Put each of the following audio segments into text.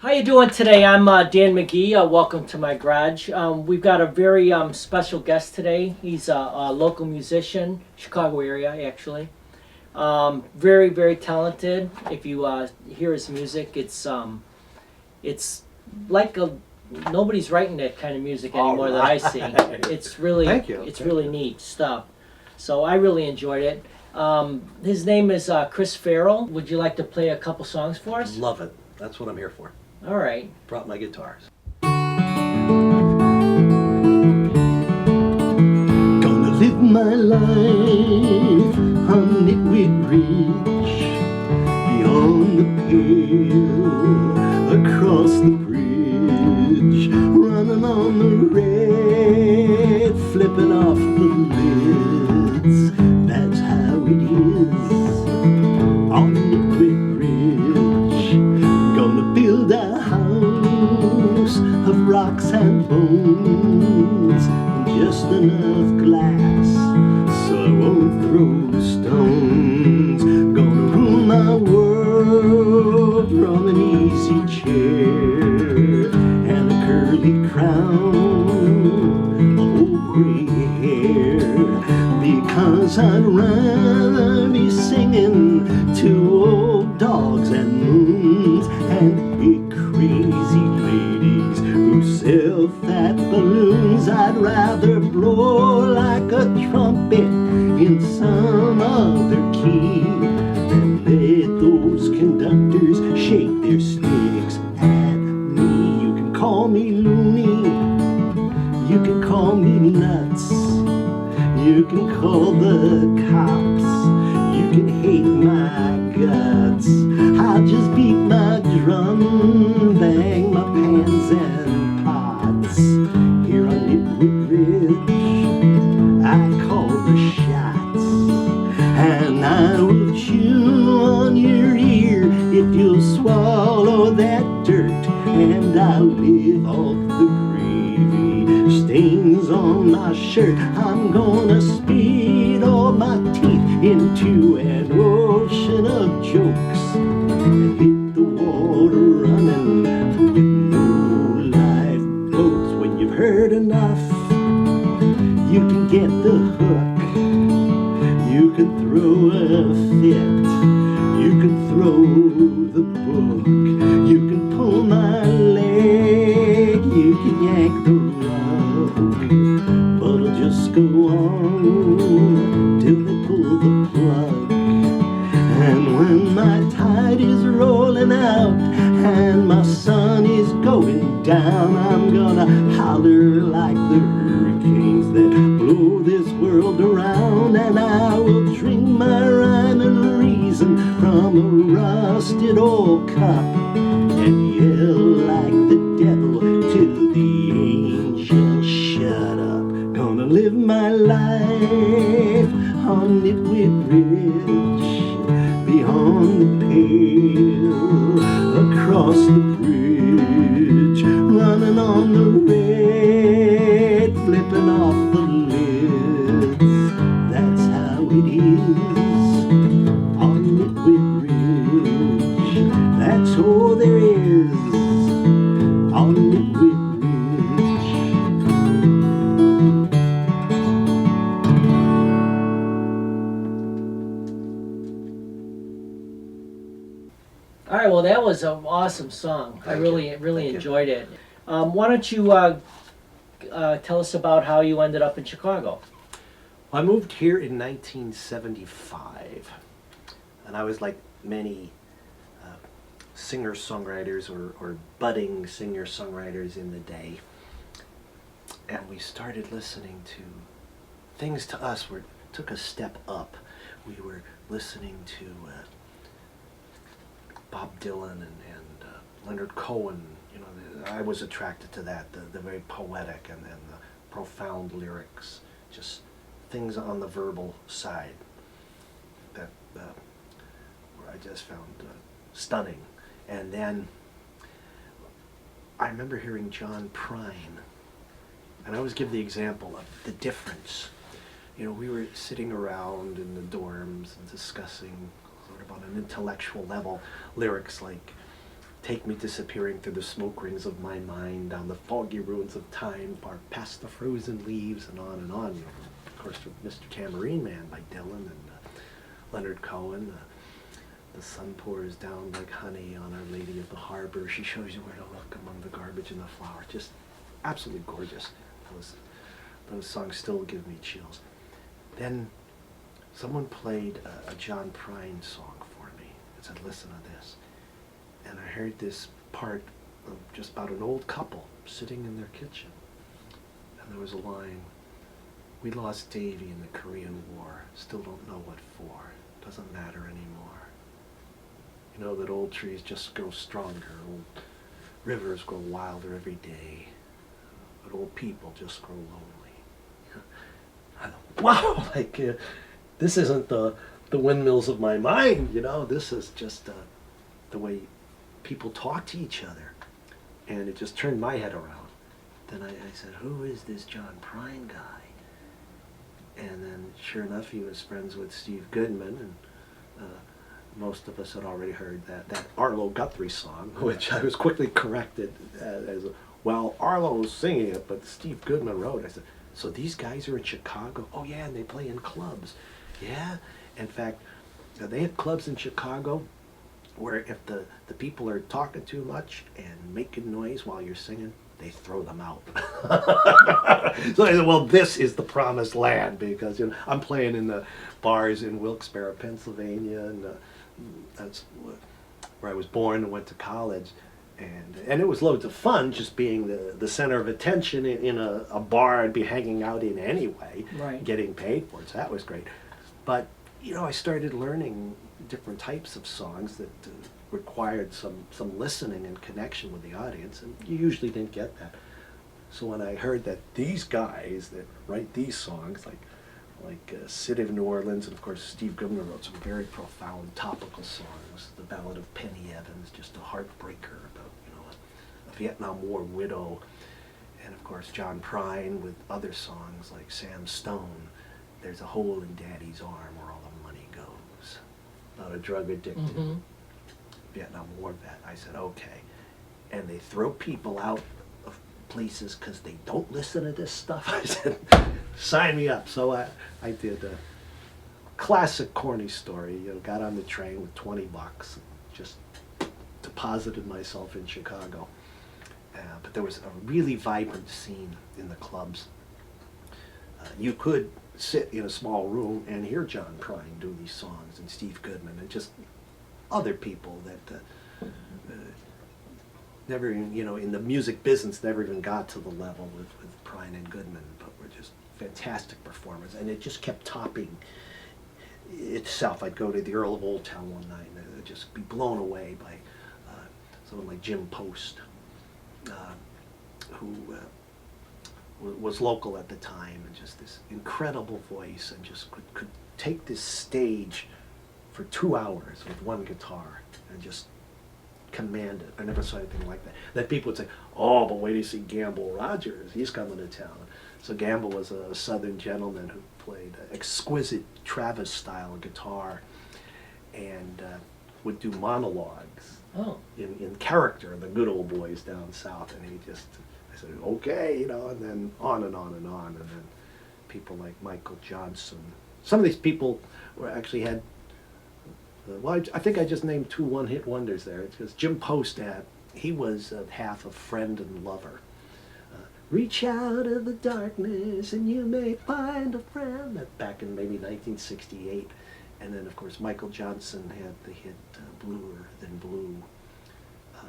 How you doing today? I'm Dan McGee. Welcome to my garage. We've got a very special guest today. He's a local musician, Chicago area actually. Very very talented. If you hear his music, it's like nobody's writing that kind of music anymore that I see. It's really Thank you. it's really neat stuff. So I really enjoyed it. His name is Chris Farrell. Would you like to play a couple songs for us? Love it. That's what I'm here for. All right. Brought my guitars. Gonna live my life on Nitwit Ridge, beyond the pale, across the bridge, running on the red, flipping off the lids. That's how it is on Nitwit Ridge. Gonna build a house of rocks and bones, and just enough glass so I won't throw stones. Gonna rule my world from an easy chair and a curly crown of old gray hair, because I'd rather be singing to old dogs and moons and big crazy ladies who sell fat balloons. I'd rather blow like a trumpet in some other key than let those conductors shake their sticks at me. You can call me loony, you can call me nuts, you can call the cops, you can hate my guts. I'll just beat my drum, bang my pans and pots. Here on Nitwit Ridge, I call the shots, and I will chew on your ear if you'll swallow that dirt, and I'll live off the gravy stains on my shirt. I'm gonna speed all my teeth into an ocean of jokes and hit the water running with no lifeboats. When you've heard enough, you can get the hook, you can throw a fit, you can throw the book, you can pull my leg, you can yank the rug, but I'll just go on till they pull the plug. And when my tide is rolling out and my sun is going down, I'm gonna holler like the hurricanes that blow this world around, and I will drink my rhyme and reason from a rusted old cup and yell like the devil till the angels shut up. Gonna live my life on Nitwit Ridge, beyond the pale, across the bridge, running on the red, flipping off the lids. That's how it is on Nitwit Ridge. That's all there is on Nitwit Ridge. All right, well, that was an awesome song. I Thank really, you. really Thank you. enjoyed it. Why don't you tell us about how you ended up in Chicago? I moved here in 1975, and I was like many singer-songwriters or budding singer-songwriters in the day, and we started listening to things to us took a step up. We were listening to Bob Dylan and Leonard Cohen. You know, I was attracted to that, the very poetic and the profound lyrics, just things on the verbal side that I just found stunning. And then I remember hearing John Prine, and I always give the example of the difference. You know, we were sitting around in the dorms and discussing sort of on an intellectual level lyrics like take me disappearing through the smoke rings of my mind, down the foggy ruins of time, past the frozen leaves, and on and on. Of course, Mr. Tambourine Man by Dylan and Leonard Cohen. The sun pours down like honey on Our Lady of the Harbor. She shows you where to look among the garbage and the flowers. Just absolutely gorgeous. Those songs still give me chills. Then someone played a John Prine song for me. I said, listen to this. And I heard this part of just about an old couple sitting in their kitchen. And there was a line, we lost Davy in the Korean War, still don't know what for, doesn't matter anymore. You know that old trees just grow stronger, old rivers grow wilder every day, but old people just grow lonely. I thought, wow, like this isn't the windmills of my mind, you know, this is just the way people talk to each other. And it just turned my head around. Then I said, who is this John Prine guy? And then sure enough, he was friends with Steve Goodman, and most of us had already heard that Arlo Guthrie song, which I was quickly corrected as, well, Arlo was singing it, but Steve Goodman wrote it. I said, so these guys are in Chicago? Oh yeah, and they play in clubs. Yeah, in fact, they have clubs in Chicago where if the people are talking too much and making noise while you're singing, they throw them out. So I said, well, this is the promised land, because I'm playing in the bars in Wilkes-Barre, Pennsylvania, and that's where I was born and went to college. And it was loads of fun just being the center of attention in a bar I'd be hanging out in anyway, Right. getting paid for it, so that was great. But, I started learning different types of songs that required some listening and connection with the audience, and you usually didn't get that. So when I heard that these guys that write these songs, like City of New Orleans, and of course Steve Goodman wrote some very profound topical songs, the Ballad of Penny Evans, just a heartbreaker about a Vietnam War widow, and of course John Prine with other songs like Sam Stone, There's a Hole in Daddy's Arm Where All the Money Goes, about a drug addicted Vietnam War vet. I said, okay. And they throw people out of places because they don't listen to this stuff. I said, sign me up. So I did a classic corny story. Got on the train with $20, just deposited myself in Chicago. But there was a really vibrant scene in the clubs. You could sit in a small room and hear John Prine do these songs, and Steve Goodman, and just other people that never even, in the music business, never even got to the level with Prine and Goodman, but were just fantastic performers. And it just kept topping itself. I'd go to the Earl of Old Town one night, and I'd just be blown away by someone like Jim Post, who was local at the time, and just this incredible voice, and just could take this stage for 2 hours with one guitar and just command it. I never saw anything like that. Then people would say, oh, but wait till you see Gamble Rogers, he's coming to town. So Gamble was a southern gentleman who played exquisite Travis-style guitar and would do monologues in character, the good old boys down south. And he just, I said, okay, and then on and on and on. And then people like Michael Johnson. Some of these people actually had, well, I think I just named 2 one-hit wonders there. It's because Jim Post, he was half a friend and lover. Reach out of the darkness and you may find a friend. That back in maybe 1968. And then, of course, Michael Johnson had the hit Bluer Than Blue.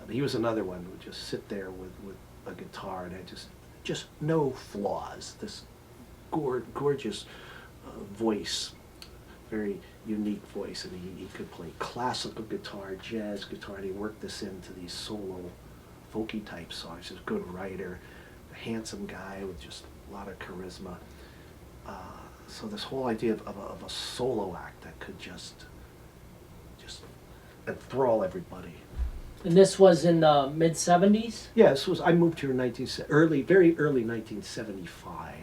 He was another one who would just sit there with a guitar and had just no flaws. This gorgeous voice, very unique voice, and he could play classical guitar, jazz guitar, and he worked this into these solo folky type songs. He's a good writer, a handsome guy with just a lot of charisma. So this whole idea of a solo act that could just enthrall everybody. And this was in the mid-70s? Yeah, I moved here in very early 1975,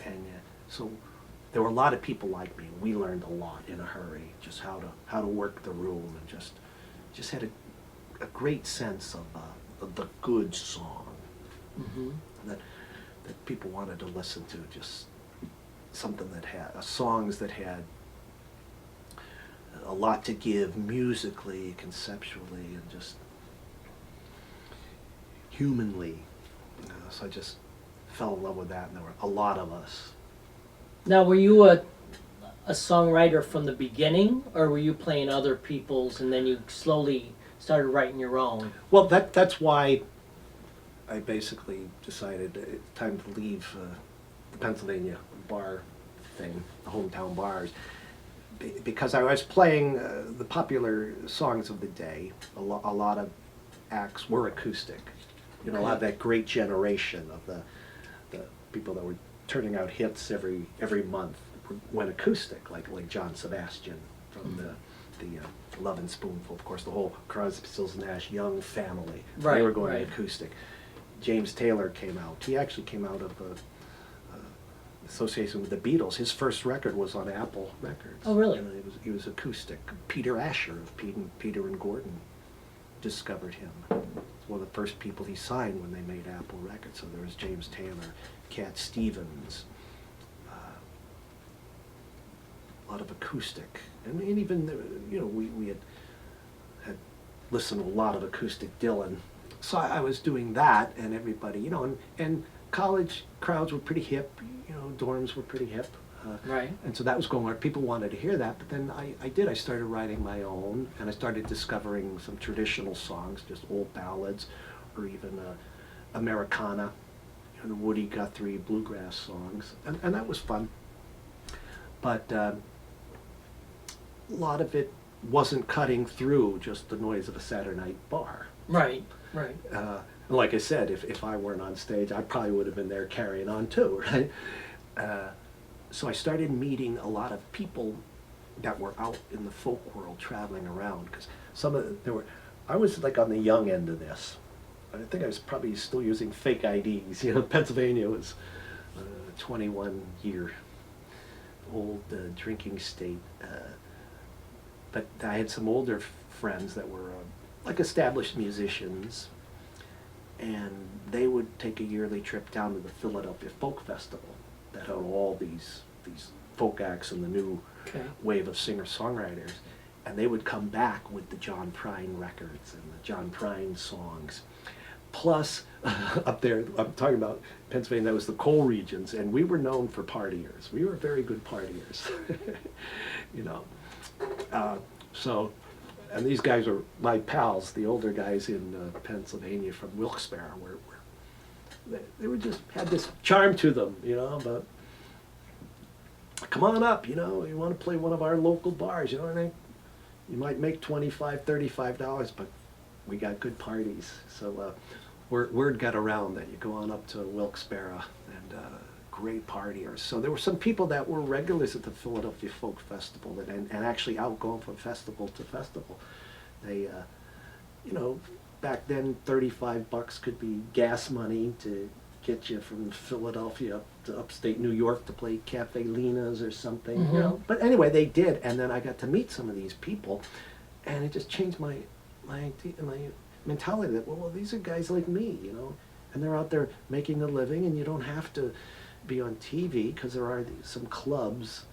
and so there were a lot of people like me. We learned a lot in a hurry, just how to work the room, and just had a a great sense of the good song Hmm. that people wanted to listen to. Just something that had songs that had a lot to give musically, conceptually, and just humanly. So I just fell in love with that, and there were a lot of us. Now, were you a songwriter from the beginning, or were you playing other people's and then you slowly started writing your own? Well, that's why I basically decided it's time to leave the Pennsylvania bar thing, the hometown bars, because I was playing the popular songs of the day. A lot of acts were acoustic. You know, a lot of that great generation of the people that were turning out hits every month went acoustic, like John Sebastian from the Love and Spoonful. Of course, the whole Crosby, Stills, Nash Young family. Right, They were going right. acoustic. James Taylor came out. He actually came out of association with the Beatles. His first record was on Apple Records. Oh, really? And he was acoustic. Peter Asher of Peter and Gordon discovered him. One of the first people he signed when they made Apple Records. So there was James Taylor, Cat Stevens, a lot of acoustic, and even we had listened to a lot of acoustic Dylan. So I was doing that, and everybody, and college crowds were pretty hip. Dorms were pretty hip. Right. And so that was going on. People wanted to hear that, but then I started writing my own, and I started discovering some traditional songs, just old ballads, or even Americana, the Woody Guthrie bluegrass songs, and that was fun. But a lot of it wasn't cutting through just the noise of a Saturday night bar. Right, right. Like I said, if I weren't on stage, I probably would have been there carrying on too, right? So I started meeting a lot of people that were out in the folk world traveling around, because I was like on the young end of this. I think I was probably still using fake IDs. Pennsylvania was a 21-year old drinking state. But I had some older friends that were like established musicians, and they would take a yearly trip down to the Philadelphia Folk Festival that had all these folk acts and the new wave of singer-songwriters, and they would come back with the John Prine records and the John Prine songs. Plus, up there, I'm talking about Pennsylvania, that was the coal regions, and we were known for partiers. We were very good partiers, and these guys are my pals, the older guys in Pennsylvania from Wilkes-Barre, where they were just had this charm to them, but come on up, you want to play one of our local bars, and you might make $25, $35, but we got good parties. So word got around that you go on up to Wilkes-Barre, and great partiers. So there were some people that were regulars at the Philadelphia Folk Festival and actually out going from festival to festival. They, back then $35 could be gas money to get you from Philadelphia up to upstate New York to play Cafe Lena's or something. Mhm. But anyway, they did, and then I got to meet some of these people, and it just changed my mentality that, well, these are guys like me, and they're out there making a living, and you don't have to be on TV, because there are some clubs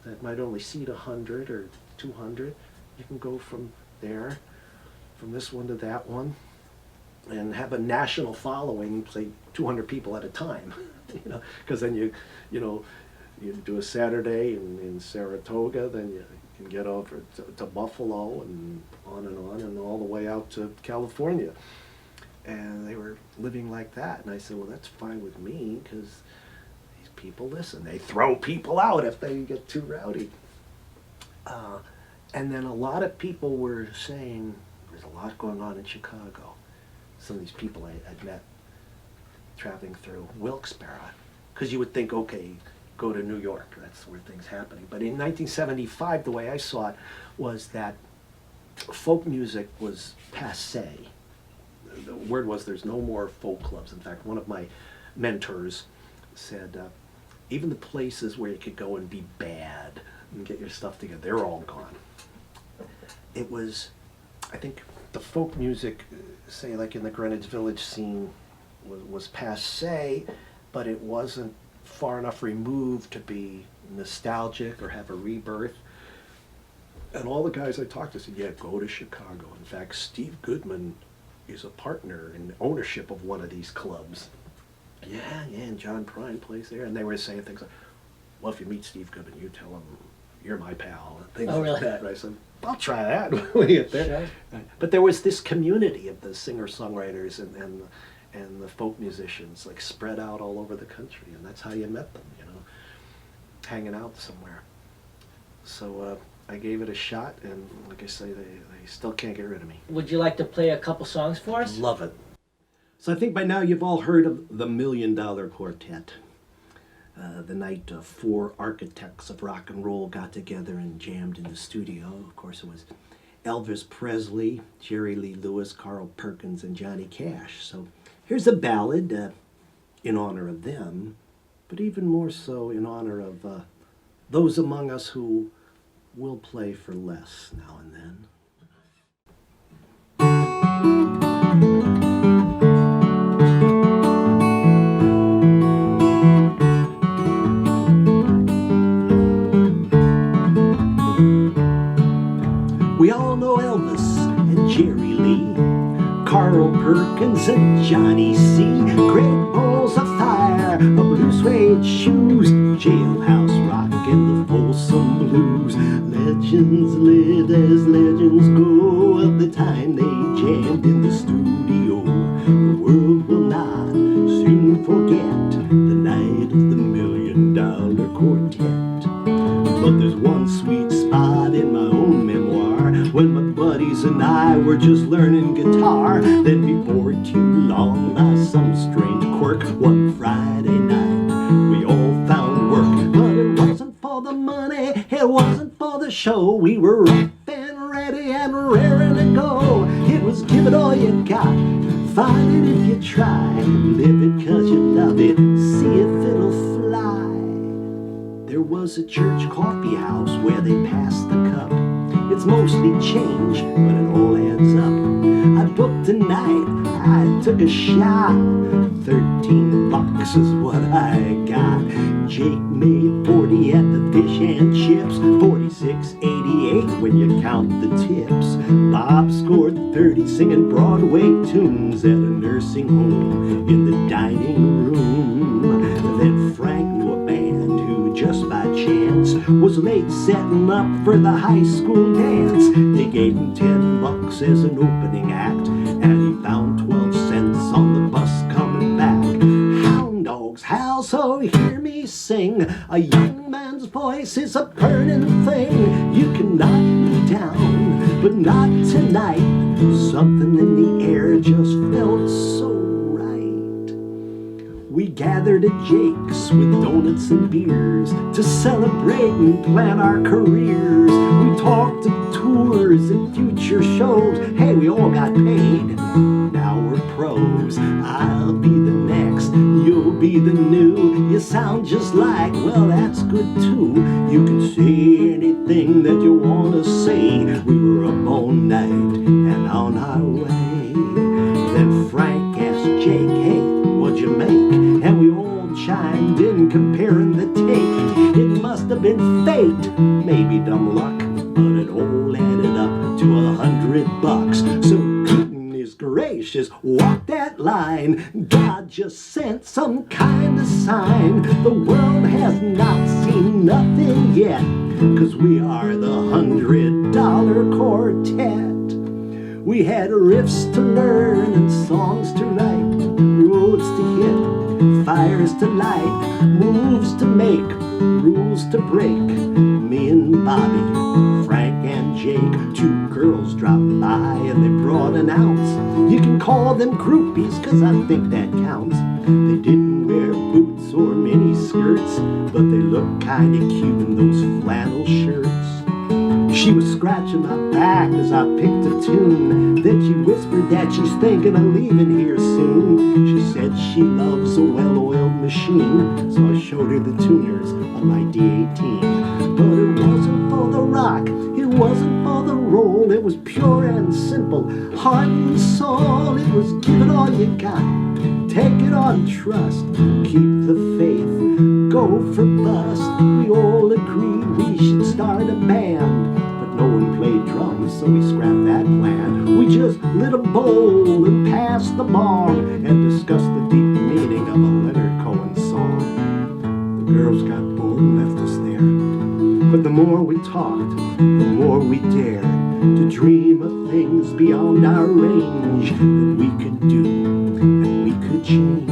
that might only seat 100 or 200. You can go from there, from this one to that one, and have a national following, say 200 people at a time, because then you do a Saturday in Saratoga, then you can get over to Buffalo and on all the way out to California. And they were living like that, and I said, well, that's fine with me, because these people listen. They throw people out if they get too rowdy. And then a lot of people were saying, there's a lot going on in Chicago. Some of these people I'd met traveling through Wilkes-Barre, because you would think, okay, go to New York, that's where things happening. But in 1975, the way I saw it was that folk music was passé. The word was there's no more folk clubs. In fact, one of my mentors said, even the places where you could go and be bad and get your stuff together, they're all gone. It was, I think, the folk music, say like in the Greenwich Village scene, was passé, but it wasn't far enough removed to be nostalgic or have a rebirth. And all the guys I talked to said, yeah, go to Chicago. In fact, Steve Goodman is a partner in ownership of one of these clubs. Yeah, and John Prine plays there. And they were saying things like, well, if you meet Steve Goodman, you tell him you're my pal, and things Oh, like really? that. And I said, I'll try that when we get there. Sure. But there was this community of the singer-songwriters and the folk musicians, like spread out all over the country, and that's how you met them, you know, hanging out somewhere. So I gave it a shot, and like I say, they still can't get rid of me. Would you like to play a couple songs for us? Love it. So I think by now you've all heard of the $1 Million Quartet. The night four architects of rock and roll got together and jammed in the studio. Of course, it was Elvis Presley, Jerry Lee Lewis, Carl Perkins, and Johnny Cash. So here's a ballad in honor of them, but even more so in honor of those among us who will play for less now and then. We all know Elvis and Jerry Lee, Carl Perkins and Johnny C. Great balls of fire, a blue suede shoes, jailhouse rock and the Folsom blues. Legends live as legends go of the time they jammed in the studio. The world will not soon forget the night of the $1 Million Quartet. But there's one sweet spot in my own memoir when my buddies and I were just learning guitar. Then before too long, by some strange quirk, one Friday night we all found work. But it wasn't for the money, it wasn't for the show. We were up and ready and raring to go. It was give it all you got, find it if you try, live it 'cause you love it, see if it'll fly. There was a church coffee house where they passed the cup. It's mostly change, but it all adds up. I booked a night, I took a shot. $13 is what I got. Jake made 40 at the fish and chips, 46.88 when you count the tips. Bob scored 30 singing Broadway tunes at a nursing home in the dining room. Then Frank knew a band who just by chance was late setting up for the high school dance. They gave him $10 as an opening act, and he found 12 cents on the bus coming back. Hound dogs howl, so hear me sing. A young man's voice is a burning thing. You can knock me down, but not tonight. Something in the air just felt so right. We gathered at Jake's with donuts and beers to celebrate and plan our careers. We talked of tours and future shows. Hey, we all got paid. Now we're pros. I'll be the next, you'll be the new. You sound just like, well, that's good too. You can say anything that you want to say. We were up all night and on our way. Then Frank asked Jake, hey, what'd you make? And we all chimed in comparing the take. It must have been fate, maybe dumb luck, but it all added up to $100. So goodness gracious, walk that line. God just sent some kind of sign. The world has not seen nothing yet, 'cause we are the $100 Quartet. We had riffs to learn and songs to write, roads to hit, fires to light, moves to make, rules to break. Me and Bobby, Frank and Jake, two girls dropped by and they brought an ounce. You can call them groupies, 'cause I think that counts. They didn't wear boots or mini skirts, but they looked kinda cute in those flannel shirts. She was scratching my back as I picked a tune. Then she whispered that she's thinking of leaving here soon. She said she loves a well-oiled machine, so I showed her the tuners on my D18. But it wasn't for the rock, it wasn't for the roll, it was pure and simple, heart and soul. It was give it all you got, take it on trust, keep the faith, go for bust. We all agreed we should start a band, but no one played drums, so we scrapped that plan. We just lit a bowl and passed the bong and discussed the deep meaning of a Leonard Cohen song. The girls got bored and left us there, but the more we talked, the more we dared to dream of things beyond our range that we could do and we could change.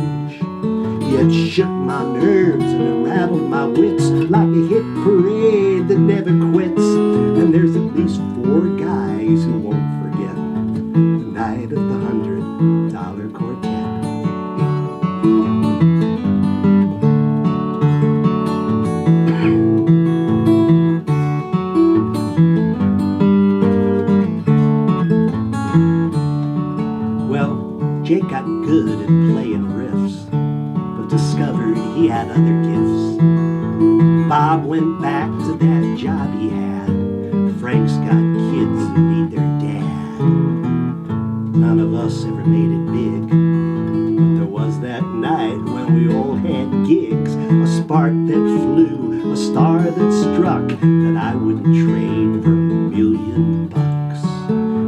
It shook my nerves and it rattled my wits like a hit parade that never quits. And there's at least 4 guys who won't forget the night of the $100 quartet. Well, Jake got good at playing riffs, but discovered he had other gifts. Bob went back to that job he had. Frank's got kids who need their dad. None of us ever made it big, but there was that night when we all had gigs. A spark that flew, a star that struck, that I wouldn't trade for $1,000,000.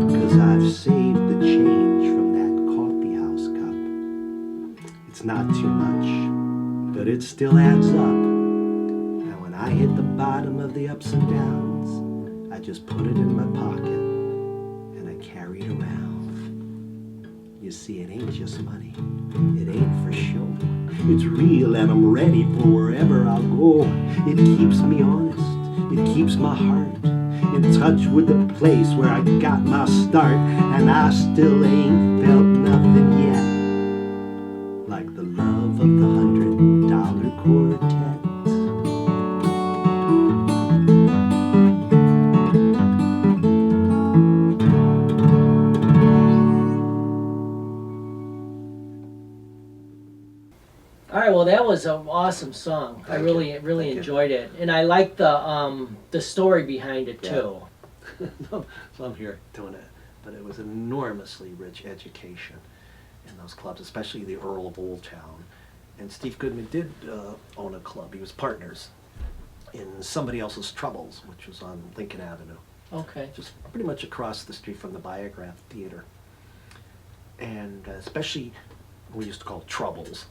'Cause I've saved the change from that coffee house cup. It's not too much, but it still adds up. And when I hit the bottom of the ups and downs, I just put it in my pocket and I carry it around. You see, it ain't just money, it ain't for show. It's real and I'm ready for wherever I'll go. It keeps me honest, it keeps my heart in touch with the place where I got my start. And I still ain't felt nothing yet like the love of the $100 quartet. All right, well, that was an awesome song. I Thank really you. really Thank you. enjoyed it, and I like the story behind it too. So I'm here doing it, but it was enormously rich education in those clubs, especially the Earl of Old Town. And Steve Goodman did own a club. He was partners in Somebody Else's Troubles, which was on Lincoln Avenue, Okay. just pretty much across the street from the Biograph Theater. And especially, we used to call Troubles.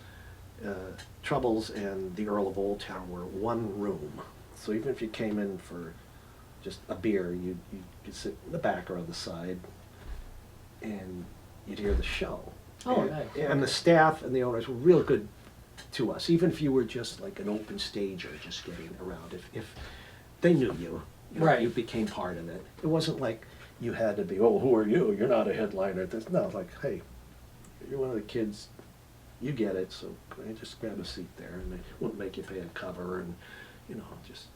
Troubles and the Earl of Old Town were one room. So even if you came in for just a beer, you could sit in the back or on the side, and you'd hear the show. Oh, and, nice. And the staff and the owners were real good to us, even if you were just like an open stager just getting around. If they knew you, Right. you became part of it. It wasn't like you had to be, oh, who are you? You're not a headliner. No, like, hey, you're one of the kids. You get it, so just grab a seat there, and they won't make you pay a cover, and just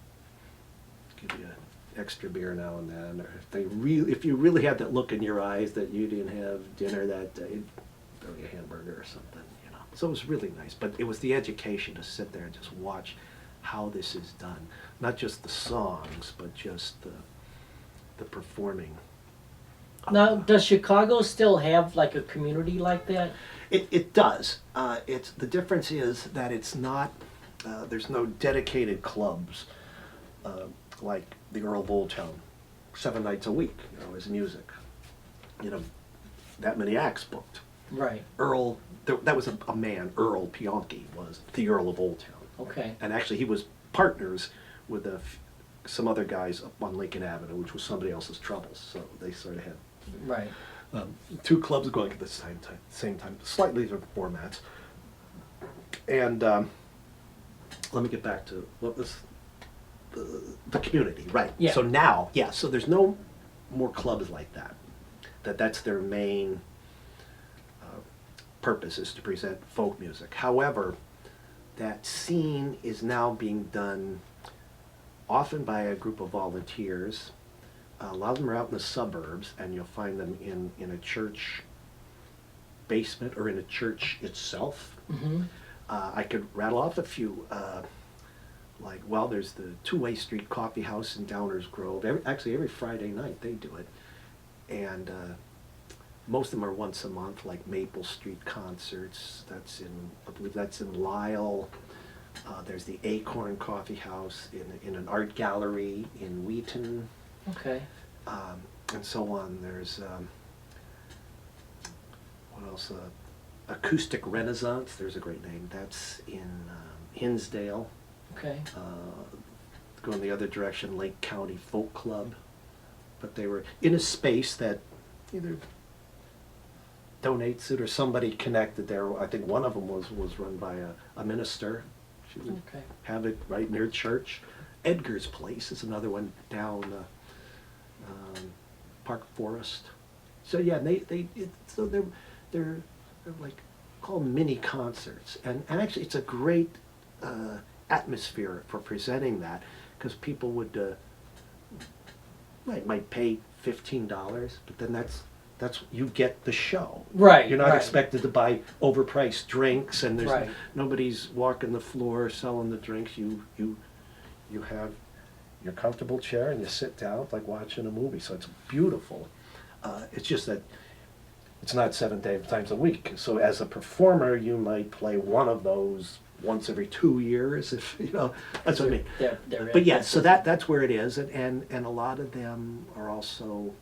give you an extra beer now and then. Or if you really had that look in your eyes that you didn't have dinner that day, throw you a hamburger or something. So it was really nice, but it was the education to sit there and just watch how this is done, not just the songs, but just the performing. Now, does Chicago still have like a community like that? It does. The difference is that it's not. There's no dedicated clubs like the Earl of Old Town, 7 nights a week. As music. That many acts booked. Right. Earl. That was a man. Earl Pionki was the Earl of Old Town. Okay. And actually, he was partners with some other guys up on Lincoln Avenue, which was Somebody Else's Troubles. So they sort of had. Right. 2 clubs going at the same time, slightly different formats. And let me get back to what was the community, right? Yeah. So now, so there's no more clubs like that. That's their main purpose, is to present folk music. However, that scene is now being done often by a group of volunteers. A lot of them are out in the suburbs, and you'll find them in a church basement or in a church itself. Mm-hmm. I could rattle off a few. like, well, there's the Two-Way Street Coffee House in Downers Grove. Every Friday night they do it. And most of them are once a month, like Maple Street concerts. I believe that's in Lyle. There's the Acorn Coffee House in an art gallery in Wheaton, Okay. and so on. There's what else? Acoustic Renaissance. There's a great name. That's in Hinsdale. Okay. Going the other direction, Lake County Folk Club. But they were in a space that either donates it or somebody connected there. I think one of them was run by a minister. She would Okay. have it right near church. Edgar's Place is another one down Park Forest. So yeah, they're like called mini concerts, and actually it's a great atmosphere for presenting that, because people would might pay $15, but then that's you get the show. Right. You're not right. expected to buy overpriced drinks, and there's Right. nobody's walking the floor selling the drinks. You have your comfortable chair and you sit down like watching a movie. So it's beautiful. It's just that it's not 7 times a week. So as a performer, you might play one of those once every 2 years, if you know. That's what I mean. They're But yeah, so that's where it is, and a lot of them are also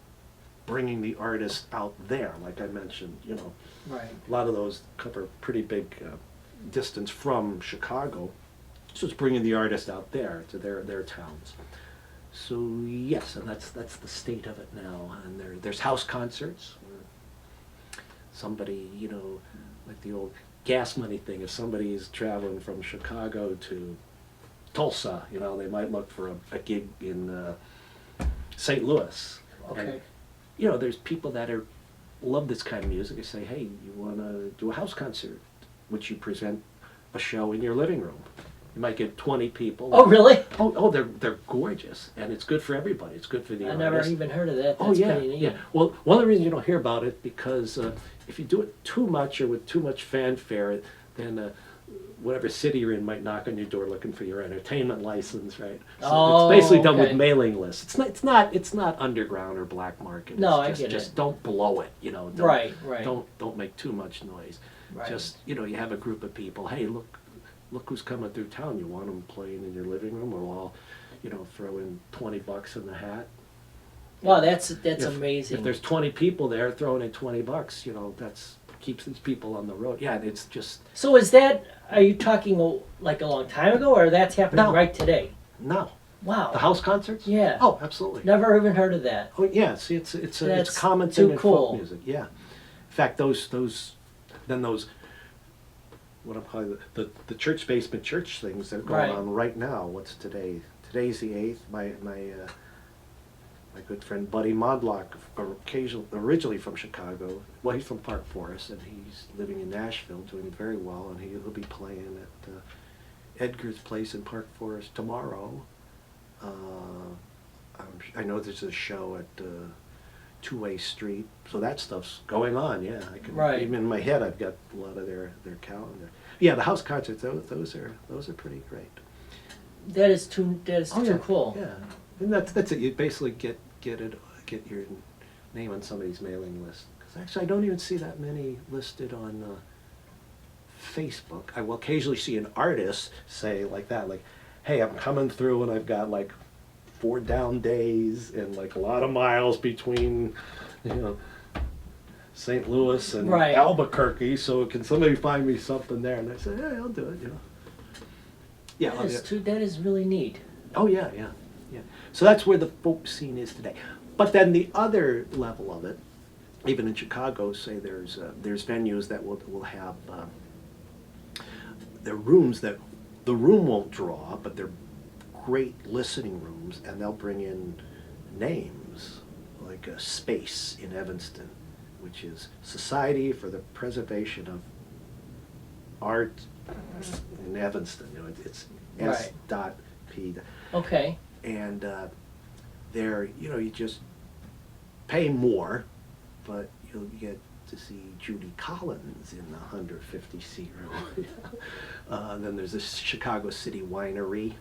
bringing the artist out there, like I mentioned. You know, Right. a lot of those cover pretty big distance from Chicago, so it's bringing the artist out there to their towns. So yes, and that's the state of it now. And there's house concerts where somebody, you know, like the old gas money thing. If somebody is traveling from Chicago to Tulsa, you know, they might look for a gig in St. Louis. Okay. And, you know, there's people that love this kind of music. They say, hey, you want to do a house concert? Would you present a show in your living room? You might get 20 people. Oh, really? Oh, they're gorgeous, and it's good for everybody. It's good for the I artist. never even heard of that. That's Oh yeah, pretty neat. yeah. Well, one of the reasons you don't hear about it, because if you do it too much or with too much fanfare, then whatever city you're in might knock on your door looking for your entertainment license, right? So Oh, it's basically done okay. with mailing lists. It's not underground or black market. No, It's I get just it. don't blow it, you know. Don't, Right. Don't make too much noise. Right. Just, you know, you have a group of people. Hey, look who's coming through town. You want them playing in your living room? We'll all, you know, throw in $20 in the hat. Wow, that's If amazing. there's 20 people there throwing in $20, you know, that's keeps these people on the road. Yeah, it's just So is that? Are you talking like a long time ago, or that's happening No. right today? no. Wow. The house concerts? Yeah. Oh, absolutely. Never even heard of that. Oh yeah, see, it's a That's common too thing in cool. folk music. Yeah. In fact, those what I'm calling the church basement church things that are going Right. on right now. What's today? Today's the 8th. My good friend Buddy Modlock, originally from Chicago. Well, he's from Park Forest, and he's living in Nashville, doing very well. And he'll be playing at Edgar's Place in Park Forest tomorrow. I know there's a show at Two-Way Street, so that stuff's going on. Yeah, I can. Right. Even in my head, I've got a lot of their calendar. Yeah, the house concerts. Those are pretty great. That is too yeah. cool. Yeah, and that's it. You basically get your name on somebody's mailing list. Because actually, I don't even see that many listed on Facebook. I will occasionally see an artist say like that, like, "Hey, I'm coming through, and I've got like 4 down days and like a lot of miles between, you know, St. Louis and Right. Albuquerque. So can somebody find me something there?" And I say, "Yeah, I'll do it." You know. Yeah. That is really neat. Oh yeah. So that's where the folk scene is today. But then the other level of it, even in Chicago, say there's venues that will have their rooms that the room won't draw, but they're great listening rooms, and they'll bring in names like a Space in Evanston, which is Society for the Preservation of Art in Evanston. You know, it's Right. S.P. Okay. And there, you know, you just pay more, but you'll get to see Judy Collins in the 150-seat room. Then there's this Chicago City Winery.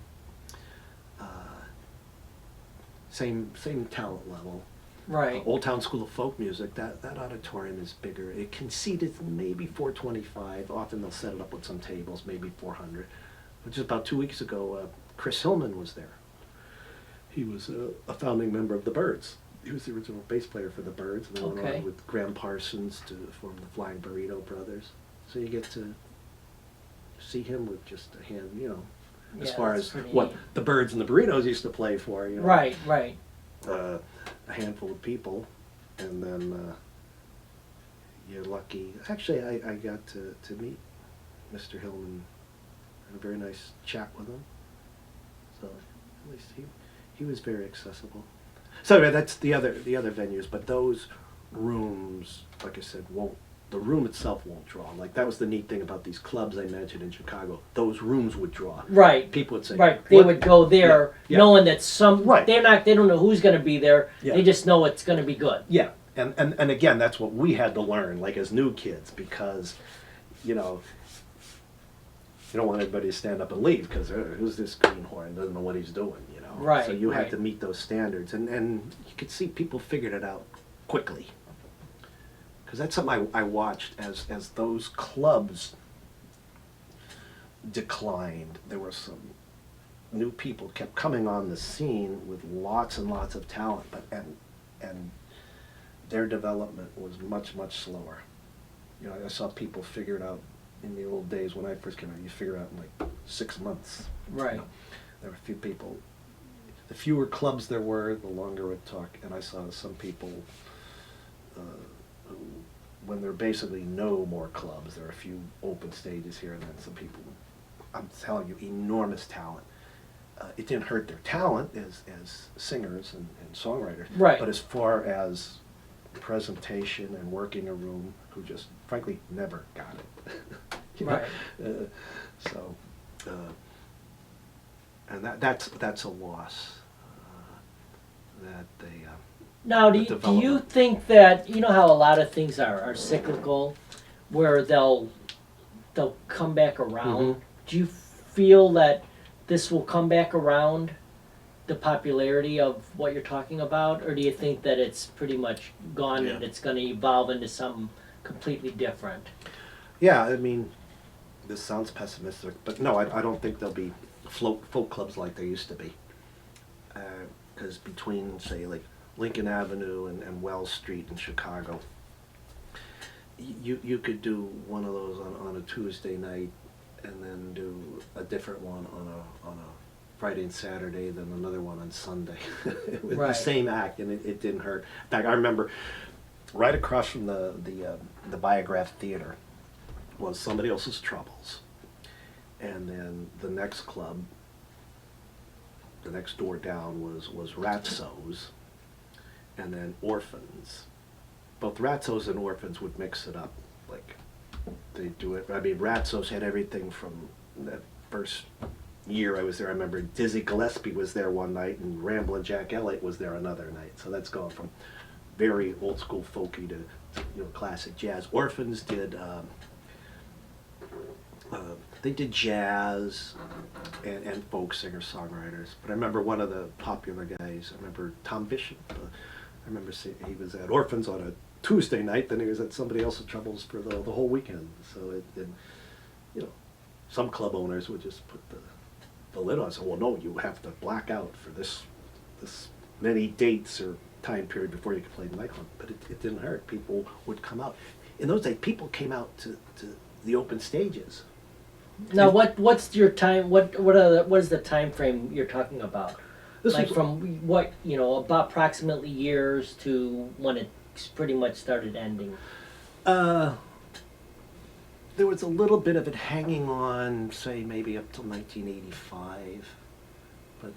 same talent level. Right. Old Town School of Folk Music, that auditorium is bigger. It can seat it maybe 425. Often they'll set it up with some tables, maybe 400. But just about 2 weeks ago, Chris Hillman was there. He was a founding member of the Byrds. He was the original bass player for the Byrds, and then went Okay. on with Graham Parsons to form the Flying Burrito Brothers. So you get to see him with just a hand, you know, as Yeah, far that's as pretty what neat. the Byrds and the Burritos used to play for, you know. Right, right. A handful of people, and then you're lucky. Actually, I got to meet Mr. Hillman. Had a very nice chat with him. So at least he was very accessible. So anyway, that's the other venues, but those rooms, like I said, the room itself won't draw. Like that was the neat thing about these clubs I mentioned in Chicago. Those rooms would draw. Right. People would say, Right. They "What?" would go there Yeah. knowing that Right. they don't know who's going to be there. Yeah. They just know it's going to be good. Yeah, and again, that's what we had to learn, like as new kids, because, you know, you don't want anybody to stand up and leave because who's this greenhorn? Doesn't know what he's doing, you know. Right, So you had right. to meet those standards, and you could see people figured it out quickly. Because that's something I watched as those clubs declined. There were some new people kept coming on the scene with lots and lots of talent, but and their development was much slower. You know, I saw people figure it out in the old days when I first came out. You figure it out in like 6 months. Right. You know, there were a few people. The fewer clubs there were, the longer it took. And I saw some people who, when there basically no more clubs, there are a few open stages here and then. Some people, I'm telling you, enormous talent. It didn't hurt their talent as singers and songwriters. Right. But as far as presentation and working a room, who just frankly never got it. You know? Right. So, and that's a loss that they. Now, the do you development. think that, you know how a lot of things are cyclical, where they'll come back around? Mhm. Do you feel that this will come back around, the popularity of what you're talking about, or do you think that it's pretty much gone and Yeah. it's going to evolve into something completely different? Yeah, I mean, this sounds pessimistic, but no, I don't think there'll be folk clubs like there used to be. Because between, say, like Lincoln Avenue and Wells Street in Chicago, you could do one of those on a Tuesday night, and then do a different one on a Friday and Saturday, then another one on Sunday. With the Right. same act, and it didn't hurt. In fact, I remember right across from the Biograph Theater was Somebody Else's Troubles, and then the next club, the next door down was Ratso's, and then Orphans. Both Ratso's and Orphans would mix it up, like they do it. I mean, Ratso's had everything from that first year I was there. I remember Dizzy Gillespie was there one night, and Ramblin' Jack Elliott was there another night. So that's gone from very old school folky to classic jazz. Orphans did they did jazz and folk singer-songwriters. But I remember one of the popular guys, I remember Tom Bishop. I remember he was at Orphans on a Tuesday night, then he was at Somebody Else's Troubles for the whole weekend. So some club owners would just put the lid on and say, well, no, you have to black out for this many dates or time period before you can play the nightclub. But it didn't hurt. People would come out. In those days, people came out to the open stages. Now, what's your time? What is the time frame you're talking about? This Like was- from what about approximately years to when it pretty much started ending. There was a little bit of it hanging on, say, maybe up till 1985. But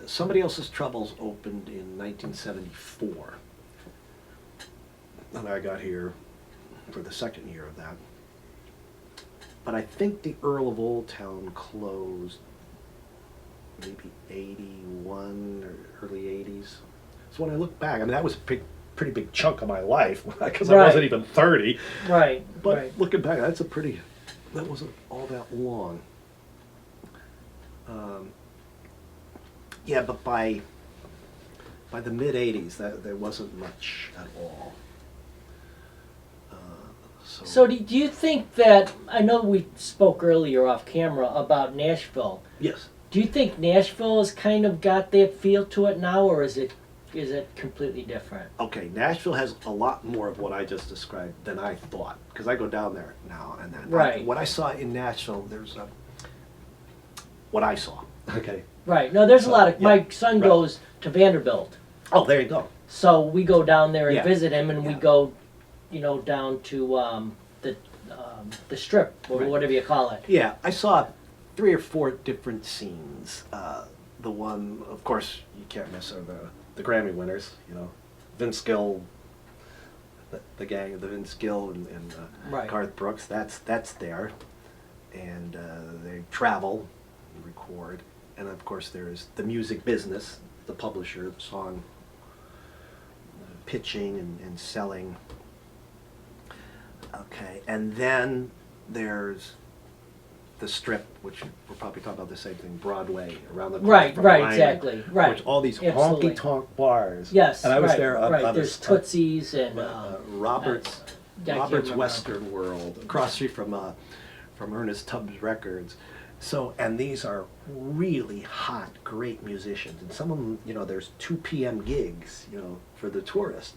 Somebody Else's Troubles opened in 1974. And I got here for the second year of that. But I think the Earl of Old Town closed maybe 81 or early 80s. So when I look back, I mean, that was a pretty big chunk of my life, because I Right. wasn't even 30. Right. But right. looking back, that wasn't all that long. Yeah, but by by the mid '80s, there wasn't much at all. So do you think that, I know we spoke earlier off camera about Nashville. Yes. Do you think Nashville has kind of got that feel to it now, or is it completely different? Okay, Nashville has a lot more of what I just described than I thought, because I go down there now and then. Right. What I saw in Nashville, there's what I saw. Okay. Right. No, there's a lot of, Yeah, my son right. goes to Vanderbilt. Oh, there you go. So we go down there and Yeah. visit him, and we Yeah. go, down to the Strip, or Right. whatever you call it. Yeah, I saw 3 or 4 different scenes. The one, of course, you can't miss are the Grammy winners. Vince Gill, the gang, the Vince Gill and Right. Garth Brooks. That's there, and they travel, and record, and of course there's the music business, the publisher, the song pitching and selling. Okay, and then there's the Strip, which we're probably talking about the same thing, Broadway, around the corner Right, from right, Ryman, exactly, right. Which all these Absolutely. honky-tonk bars. Yes, And I was right, there right. on There's Tootsie's and Robert's I can't Robert's remember. Western World, across the street from Ernest Tubbs Records. So, and these are really hot, great musicians, and some of them, there's 2 p.m. gigs, for the tourists,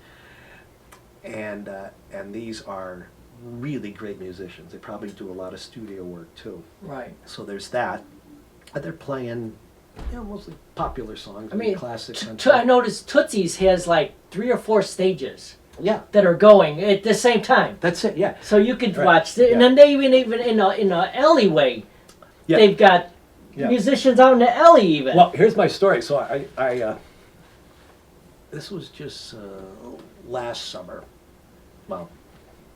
and these are really great musicians. They probably do a lot of studio work too. Right. So there's that, and they're playing, mostly popular songs, I mean, classic I country. noticed Tootsie's has like 3 or 4 stages Yeah, that are going at the same time. that's it. Yeah, So you could Right. watch it, and Yeah. then they even in a alleyway, yeah. they've got Yeah. musicians out in the alley even. Well, here's my story. So this was just last summer, well,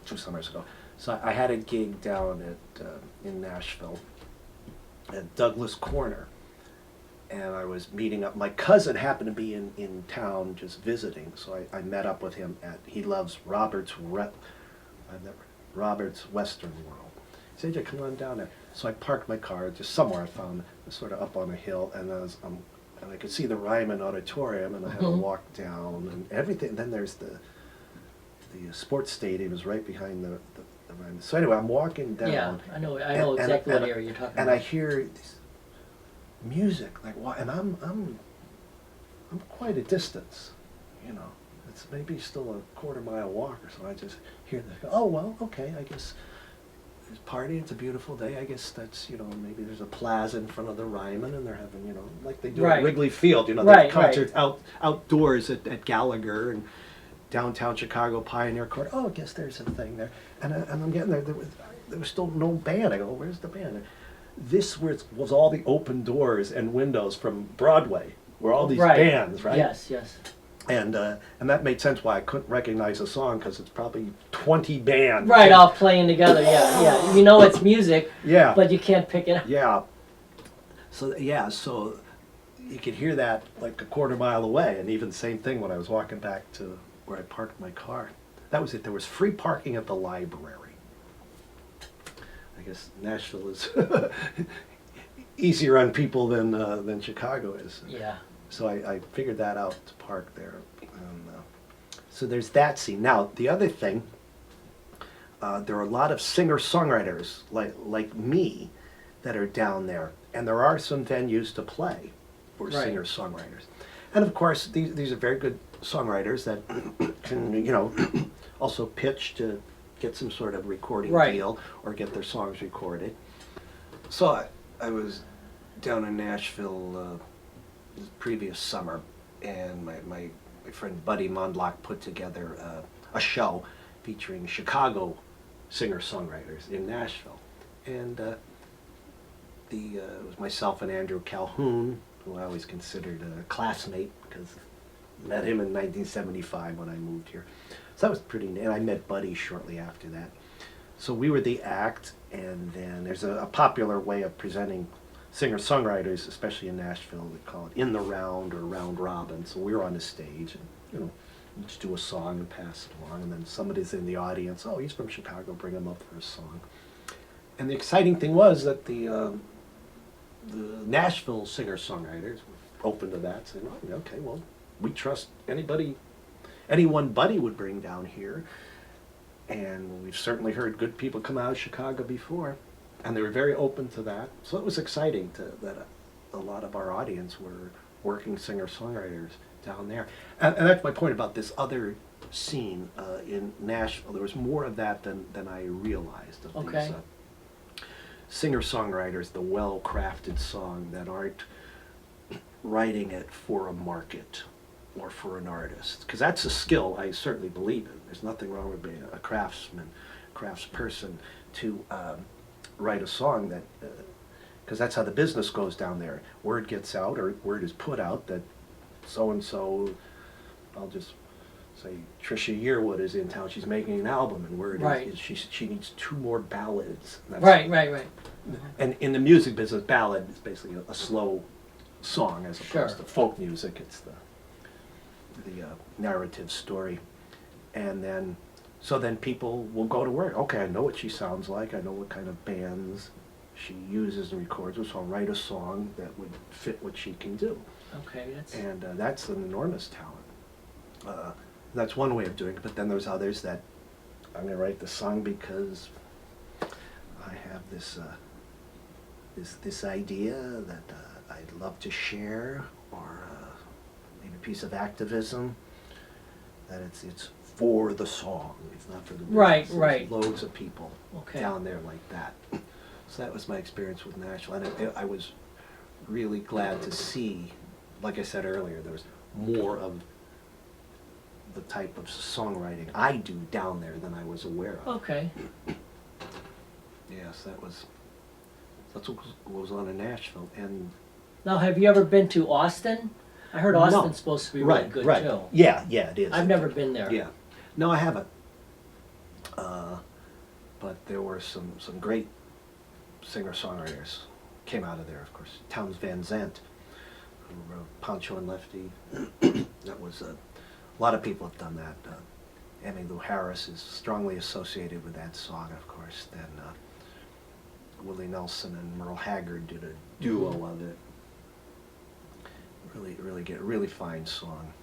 2 summers ago. So I had a gig down at in Nashville at Douglas Corner, and I was meeting up. My cousin happened to be in town just visiting, so I met up with him he loves Robert's Western World. He said, "Yeah, come on down there." So I parked my car just somewhere I found, sort of up on a hill, and I could see the Ryman Auditorium, and I had to walk down and everything. And then there's the sports stadium is right behind the Ryman. So anyway, I'm walking down. yeah, I know and- exactly and- what area you're talking and about. I hear this music, like, and I'm quite a distance, It's maybe still a quarter-mile walk or so. I just hear this. Oh well, okay. I guess there's a party. It's a beautiful day. I guess that's maybe there's a plaza in front of the Ryman, and they're having like they do Right. at Wrigley Field. They Right, have concerts outdoors at Gallagher and downtown Chicago Pioneer Court. Oh, I guess there's a thing there. And I'm getting there. There was still no band. I go, where's the band? This was all the open doors and windows from Broadway, where all these Right. bands, right? Yes, yes. And that made sense why I couldn't recognize a song, because it's probably 20 bands. Right, all playing together. Yeah, yeah. You know it's music, Yeah. but you can't pick it up. Yeah. So you could hear that like a quarter-mile away, and even same thing when I was walking back to where I parked my car. That was it. There was free parking at the library. I guess Nashville is easier on people than Chicago is. Yeah. So I figured that out to park there. And, so there's that scene. Now, the other thing, there are a lot of singer-songwriters like me that are down there. And there are some venues to play for Right. singer-songwriters. And of course, these are very good songwriters that can, also pitch to get some sort of recording Right. deal or get their songs recorded. So I was down in Nashville the previous summer, and my friend Buddy Mondlock put together a show featuring Chicago singer-songwriters in Nashville. And it was myself and Andrew Calhoun, who I always considered a classmate, because I met him in 1975 when I moved here. So that was pretty neat. And I met Buddy shortly after that. So we were the act, and then there's a popular way of presenting singer-songwriters, especially in Nashville. They call it in the round or round robin. So we were on the stage, and each do a song and pass it along, and then somebody's in the audience. Oh, he's from Chicago. Bring him up for a song. And the exciting thing was that the Nashville singer-songwriters were open to that, saying, "Oh, okay, well, we trust anyone Buddy would bring down here. And we've certainly heard good people come out of Chicago before, and they were very open to that. So it was exciting that a lot of our audience were working singer-songwriters down there. And that's my point about this other scene in Nashville. There was more of that than I realized, of Okay. these singer-songwriters, the well-crafted song that aren't writing it for a market or for an artist. Because that's a skill I certainly believe in. There's nothing wrong with being a craftsperson to write a song that, because that's how the business goes down there. Word gets out, or word is put out that so-and-so, I'll just say Trisha Yearwood is in town, she's making an album, and word Right. is she needs 2 more ballads. Right. And in the music business, ballad is basically a slow song as Sure. opposed to folk music. It's the narrative story. And then, so then people will go to work. Okay, I know what she sounds like. I know what kind of bands she uses and records with, so I'll write a song that would fit what she can do. Okay, that's And that's an enormous talent. That's one way of doing it, but then there's others that I'm going to write the song because I have this idea that I'd love to share, or maybe a piece of activism, that it's for the song, it's not for the business. Right, There's right. loads of people Okay. down there like that. So that was my experience with Nashville, and I was really glad to see, like I said earlier, there was more of the type of songwriting I do down there than I was aware of. okay. Yes, that's what goes on in Nashville. And Now, have you ever been to Austin? I heard No. Austin's supposed to be really good too. Yeah, it is. I've never been there. Yeah. No, I haven't. But there were some great singer-songwriters came out of there, of course. Townes Van Zandt, who wrote Pancho and Lefty. That was a lot of people have done that. Emmylou Harris is strongly associated with that song, of course. Then Willie Nelson and Merle Haggard did a duo of it. Really fine song.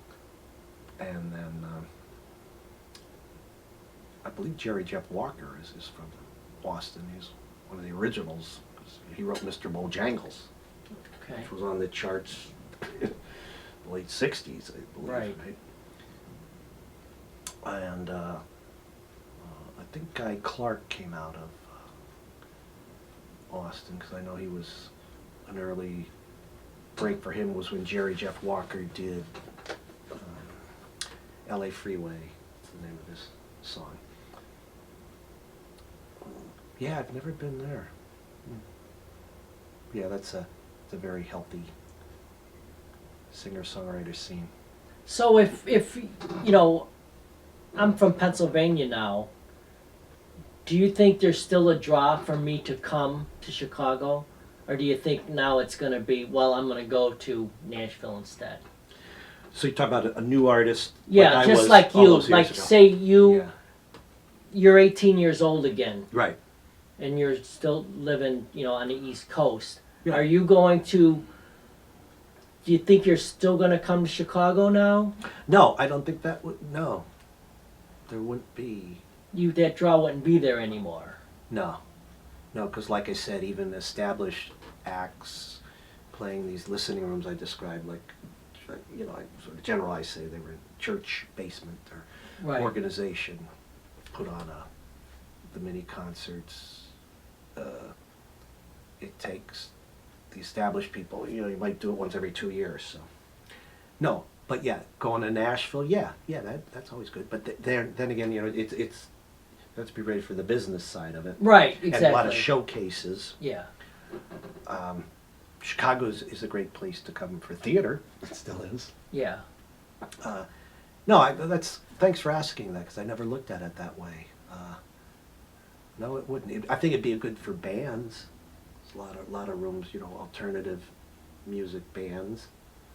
And then I believe Jerry Jeff Walker is from Boston. He's one of the originals. He wrote Mr. Bojangles, Okay. which was on the charts in the late 60s, I believe. Right. And I think Guy Clark came out of Austin, because I know he was an early break for him was when Jerry Jeff Walker did L.A. Freeway. That's the name of this song. Yeah, I've never been there. Yeah, it's a very healthy singer-songwriter scene. So if you know, I'm from Pennsylvania now. Do you think there's still a draw for me to come to Chicago? Or do you think now it's going to be, well, I'm going to go to Nashville instead? So you talk about a new artist? Yeah, like I just was like all you. those years Like ago. say Yeah. you're 18 years old again Right. and you're still living, you know, on the East Coast. Yeah. Are you going to, do you think you're still going to come to Chicago now? No, I don't think that would, no. There wouldn't be, That draw wouldn't be there anymore. no. No, because like I said, even established acts playing these listening rooms I described, like, you know, I sort of generalize, say they were in church basement or Right. organization, put on the mini concerts. It takes the established people, you know, you might do it once every 2 years, so. No, but yeah, going to Nashville, yeah, that's always good. But then again, you know, it's you have to be ready for the business side of it. Right, exactly. And a lot of showcases. Yeah. Chicago is a great place to come for theater. It still is. Yeah. No, thanks for asking that, because I never looked at it that way. No, it wouldn't. I think it'd be good for bands. There's a lot of rooms, you know, alternative music bands.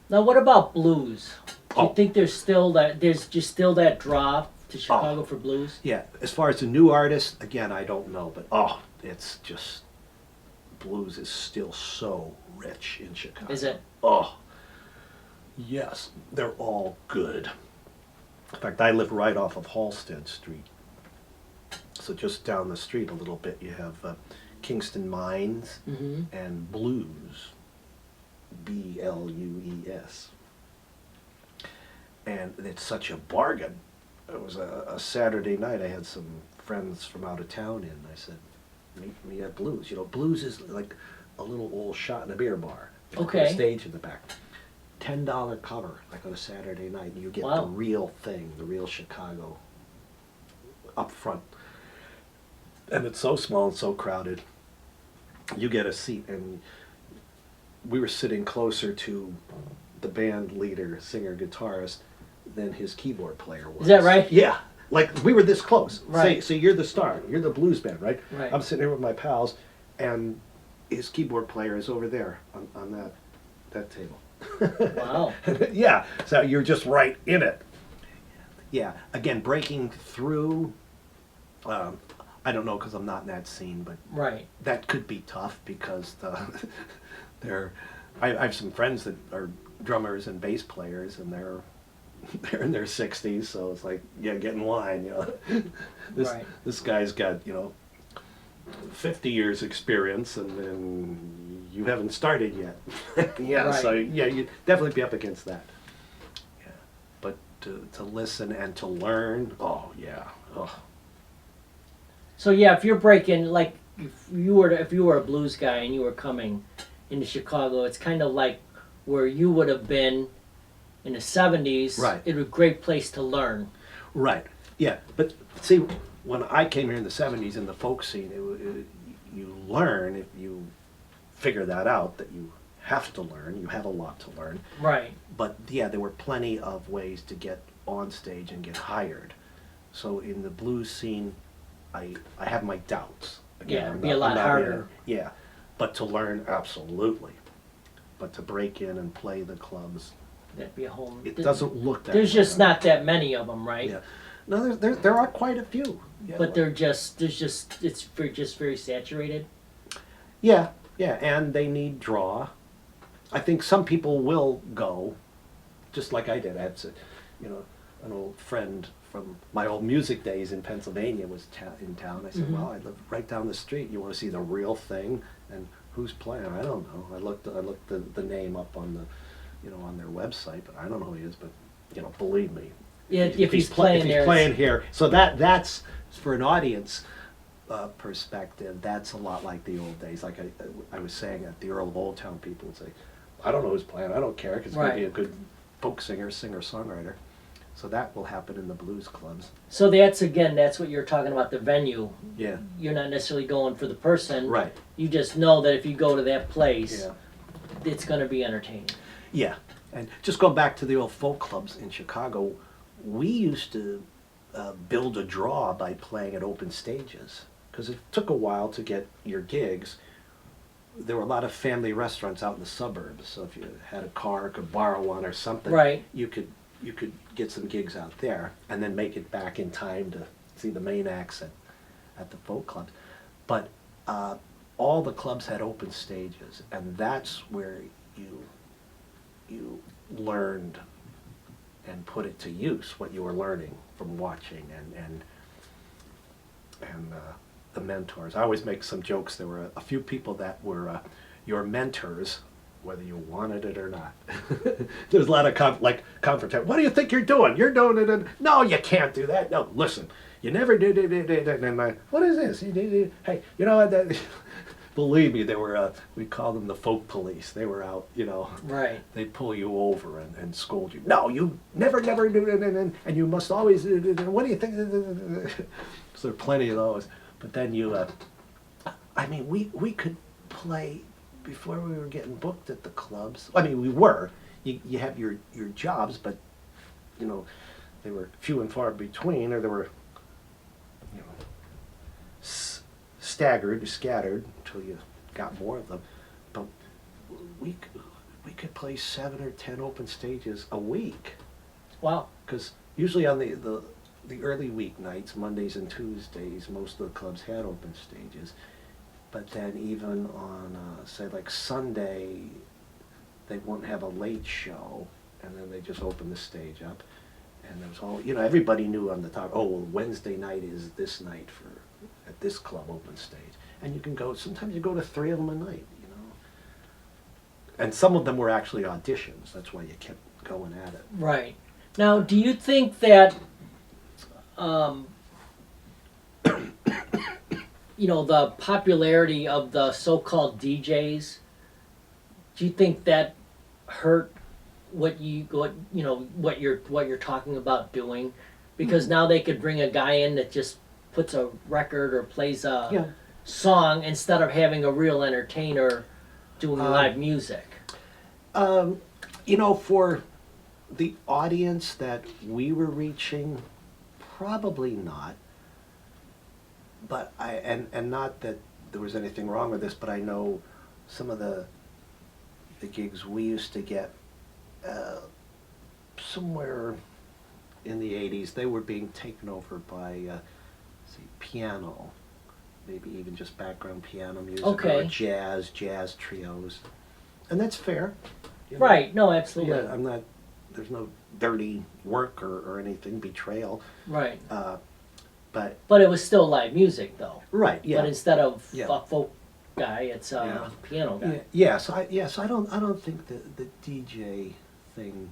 Now, what about blues? Do you Oh. think there's just still that draw to Chicago for blues? Yeah, as far as the new artists, again, I don't know, but it's just, blues is still so rich in Chicago. Is it? Oh, Yes, they're all good. In fact, I live right off of Halsted Street. So just down the street a little bit, you have Kingston Mines Mm-hmm. and Blues, Blues. And it's such a bargain. It was a Saturday night. I had some friends from out of town in. I said, meet me at Blues. You know, Blues is like a little old shot in a beer bar. They put Okay. a stage in the back. $10 cover, like on a Saturday night, and you get Wow. the real thing, the real Chicago up front. And it's so small and so crowded. You get a seat, and we were sitting closer to the band leader, singer, guitarist than his keyboard player was. Is that right? Yeah. Like, we were this close. Right. So you're the star. You're the blues band, right? Right. I'm sitting here with my pals, and his keyboard player is over there on that table. Wow. Yeah, so you're just right in it. Yeah, again, breaking through, I don't know because I'm not in that scene, but Right. that could be tough because I have some friends that are drummers and bass players, and they're in their 60s, so it's like, yeah, get in line, you know. Right. This guy's got, you know, 50 years experience, and then you haven't started yet. Yeah, Right. so yeah, you'd definitely be up against that. Yeah, but to listen and to learn, oh yeah, oh. So yeah, if you're breaking, like, if you were a blues guy and you were coming into Chicago, it's kind of like where you would have been in the 70s. Right. It was a great place to learn. Right. Yeah, but see, when I came here in the 70s in the folk scene, you learn if you figure that out, that you have to learn. You have a lot to learn. Right. But yeah, there were plenty of ways to get on stage and get hired. So in the blues scene, I have my doubts. Yeah, I'm it'd be a lot I'm not harder. yeah, but to learn, absolutely. But to break in and play the clubs, That'd be a whole. it doesn't look that There's way. just not that many of them, right? Yeah. No, there are quite a few. Yeah, But it's very saturated. yeah, and they need draw. I think some people will go, just like I did. I had to, you know, an old friend from my old music days in Pennsylvania was in town. I said, Mhm. well, I live right down the street. You want to see the real thing? And who's playing? I don't know. I looked the name up on the, you know, on their website, but I don't know who he is. But you know, believe me, Yeah, if he's playing if there, he's playing here, so that's for an audience perspective. That's a lot like the old days. Like I was saying, at the Earl of Old Town, people would say, I don't know who's playing. I don't care because it's going to be a Right. good folk singer, songwriter. So that will happen in the blues clubs. So that's what you're talking about, the venue. Yeah. You're not necessarily going for the person. Right. You just know that if you go to that place, Yeah. it's going to be entertaining. Yeah. And just go back to the old folk clubs in Chicago. We used to build a draw by playing at open stages because it took a while to get your gigs. There were a lot of family restaurants out in the suburbs, so if you had a car, could borrow one or something, Right. you could get some gigs out there and then make it back in time to see the main acts at the folk clubs. But all the clubs had open stages, and that's where you learned and put it to use what you were learning from watching and the mentors. I always make some jokes. There were a few people that were your mentors, whether you wanted it or not. There's a lot of confrontation. What do you think you're doing? You're doing it. And, no, you can't do that. No, listen, you never did it. And I, what is this? Hey, you know what? Believe me, they were. We call them the folk police. They were out. You know. Right. They'd pull you over and scold you. No, you never do it. And you must always. What do you think? So there are plenty of those. But then I mean, we could play before we were getting booked at the clubs. I mean, we were. You have your jobs, but, you know, they were few and far between, or they were, you know, scattered until you got more of them. But we could play 7 or 10 open stages a week. Wow. Because usually on the early weeknights, Mondays and Tuesdays, most of the clubs had open stages. But then even on, say, like Sunday, they won't have a late show, and then they just opened the stage up, and there was all, you know, everybody knew on the top, oh, well, Wednesday night is this night at this club open stage. And you can go, sometimes you go to 3 of them a night, you know. And some of them were actually auditions, that's why you kept going at it. Right. Now, do you think that, you know, the popularity of the so-called DJs, do you think that hurt what you're talking about doing? Because now they could bring a guy in that just puts a record or plays a Yeah. song instead of having a real entertainer doing live music. You know, for the audience that we were reaching, probably not. But and not that there was anything wrong with this, but I know some of the gigs we used to get, somewhere in the 80s, they were being taken over by, say, piano, maybe even just background piano music, Okay. or jazz trios. And that's fair. You know? Right. No, absolutely. Yeah, I'm not, there's no dirty work or anything, betrayal. Right. But But it was still live music, though. right, yeah. But instead of Yeah. a folk guy, it's a Yeah. piano guy. Yes, I don't think the DJ thing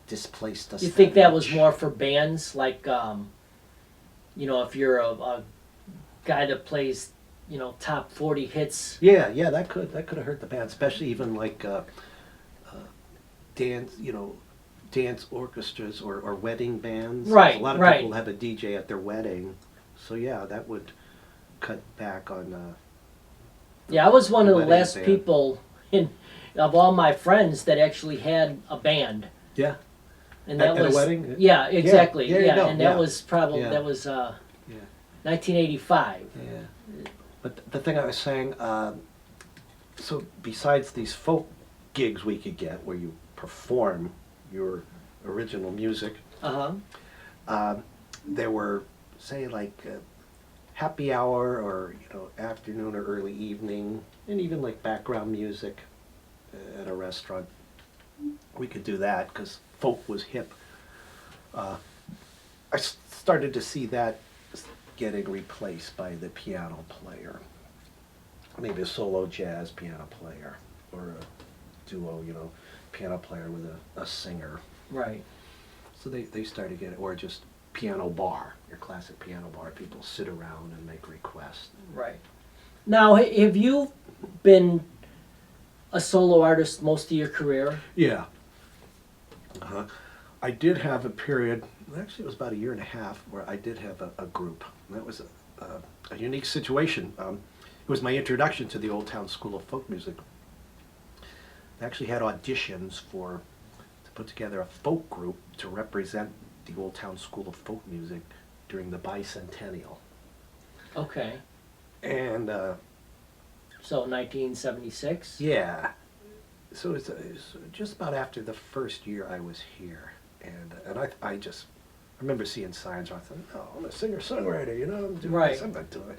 displaced us. You think that much. was more for bands, like, you know, if you're a guy that plays, you know, top 40 hits? Yeah, that could have hurt the band, especially even like dance orchestras or wedding bands. Right, A lot of right. people have a DJ at their wedding, so yeah, that would cut back on. Yeah, I was one of the Wedding last band. people of all my friends that actually had a band. Yeah. And At that a was wedding? Yeah, exactly. Yeah, you know, and that yeah. was probably Yeah. that was Yeah. 1985. Yeah. But the thing I was saying, so besides these folk gigs we could get where you perform your original music, Uh-huh. there were, say, like happy hour or, you know, afternoon or early evening, and even like background music at a restaurant. We could do that because folk was hip. I started to see that getting replaced by the piano player. Maybe a solo jazz piano player or a duo, you know, piano player with a singer. Right. So they started getting, or just piano bar, your classic piano bar. People sit around and make requests. Right. Now, have you been a solo artist most of your career? Yeah. I did have a period, actually it was about 1.5 years, where I did have a group. And that was a unique situation. It was my introduction to the Old Town School of Folk Music. They actually had auditions to put together a folk group to represent the Old Town School of Folk Music during the bicentennial. Okay. And So 1976? yeah, so it's just about after the first year I was here, and I remember seeing signs where I thought, no, I'm a singer-songwriter, you know, I'm doing Right. this, I'm not doing it.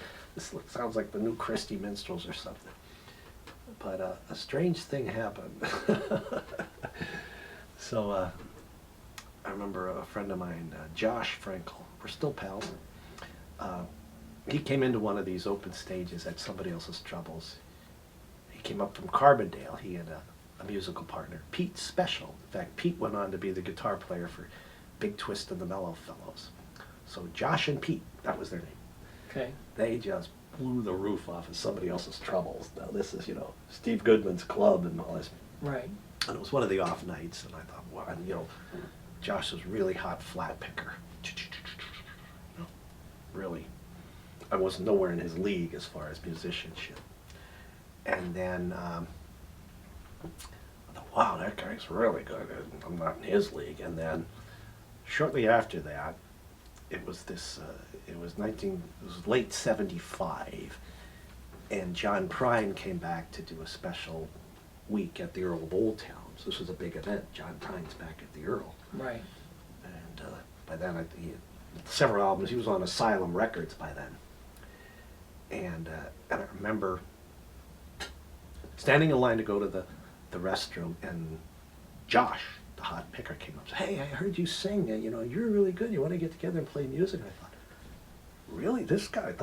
Sounds like the new Christie Minstrels or something. But a strange thing happened. So I remember a friend of mine, Josh Frankel, we're still pals. He came into one of these open stages at somebody else's troubles. He came up from Carbondale. He had a musical partner, Pete Special. In fact, Pete went on to be the guitar player for Big Twist and the Mellow Fellows. So Josh and Pete, that was their name. Okay. They just blew the roof off of somebody else's troubles. Now this is, you know, Steve Goodman's club and all this. Right. And it was one of the off nights, and I thought, wow, and, you know, Josh was really hot flat picker. You know, really. I was nowhere in his league as far as musicianship. And then I thought, wow, that guy's really good. I'm not in his league. And then shortly after that, it was late '75, and John Prine came back to do a special week at the Earl of Old Town. So this was a big event. John Prine's back at the Earl. Right. And by then, he had several albums. He was on Asylum Records by then. And I remember standing in line to go to the restroom, and Josh the hot picker came up and said, "Hey, I heard you sing, you know, you're really good. You want to get together and play music?" And I thought, really? This guy?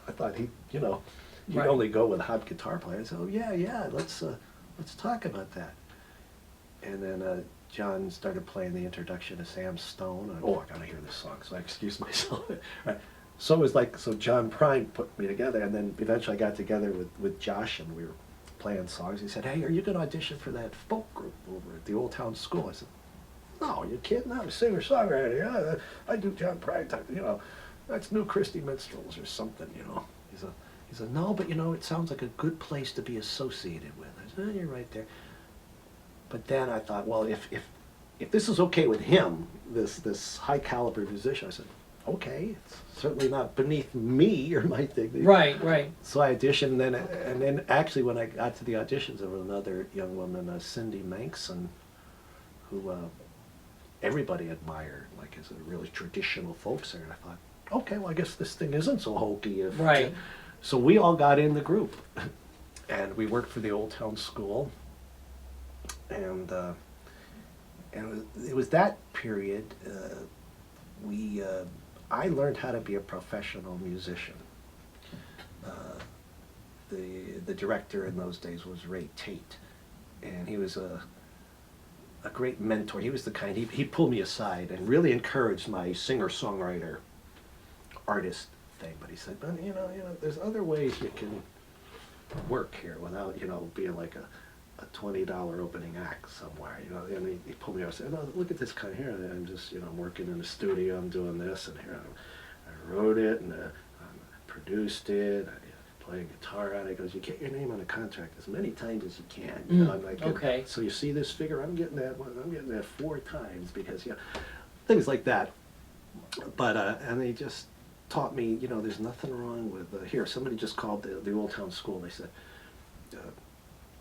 I thought he, you know, he'd Right. only go with hot guitar players. Oh yeah, let's talk about that. And then John started playing the introduction to Sam Stone. And, oh, I gotta hear this song, so I excused myself. Right. So it was like, so John Prine put me together, and then eventually I got together with Josh, and we were playing songs. He said, "Hey, are you gonna audition for that folk group over at the Old Town School?" I said, "No, you kidding? I'm a singer-songwriter. Yeah, I do John Prine type, you know, that's New Christy Minstrels or something, you know." He said, "No, but you know, it sounds like a good place to be associated with." I said, "Oh, you're right there." But then I thought, well, if this is okay with him, this high caliber musician, I said, okay, it's certainly not beneath me or my dignity. Right, right. So I auditioned, and then actually when I got to the auditions, there was another young woman, Cindy Manxon, who everybody admired, like as a really traditional folk singer. And I thought, okay, well I guess this thing isn't so hokey. Right. So we all got in the group, and we worked for the Old Town School, and it was that period I learned how to be a professional musician. The director in those days was Ray Tate, and he was a great mentor. He was the kind, he pulled me aside and really encouraged my singer-songwriter artist thing, but he said, "But you know, there's other ways you can work here without, you know, being like a $20 opening act somewhere, you know." And he pulled me up and said, "No, look at this kind here. I'm just, you know, I'm working in the studio, I'm doing this, and here I wrote it, and I produced it, I play guitar on it." He goes, "You get your name on a contract as many times as you can." You know, I'm like, okay. "So you see this figure? I'm getting that 4 times," because, you know, things like that. But and they just taught me, you know, there's nothing wrong with here. Somebody just called the Old Town School. They said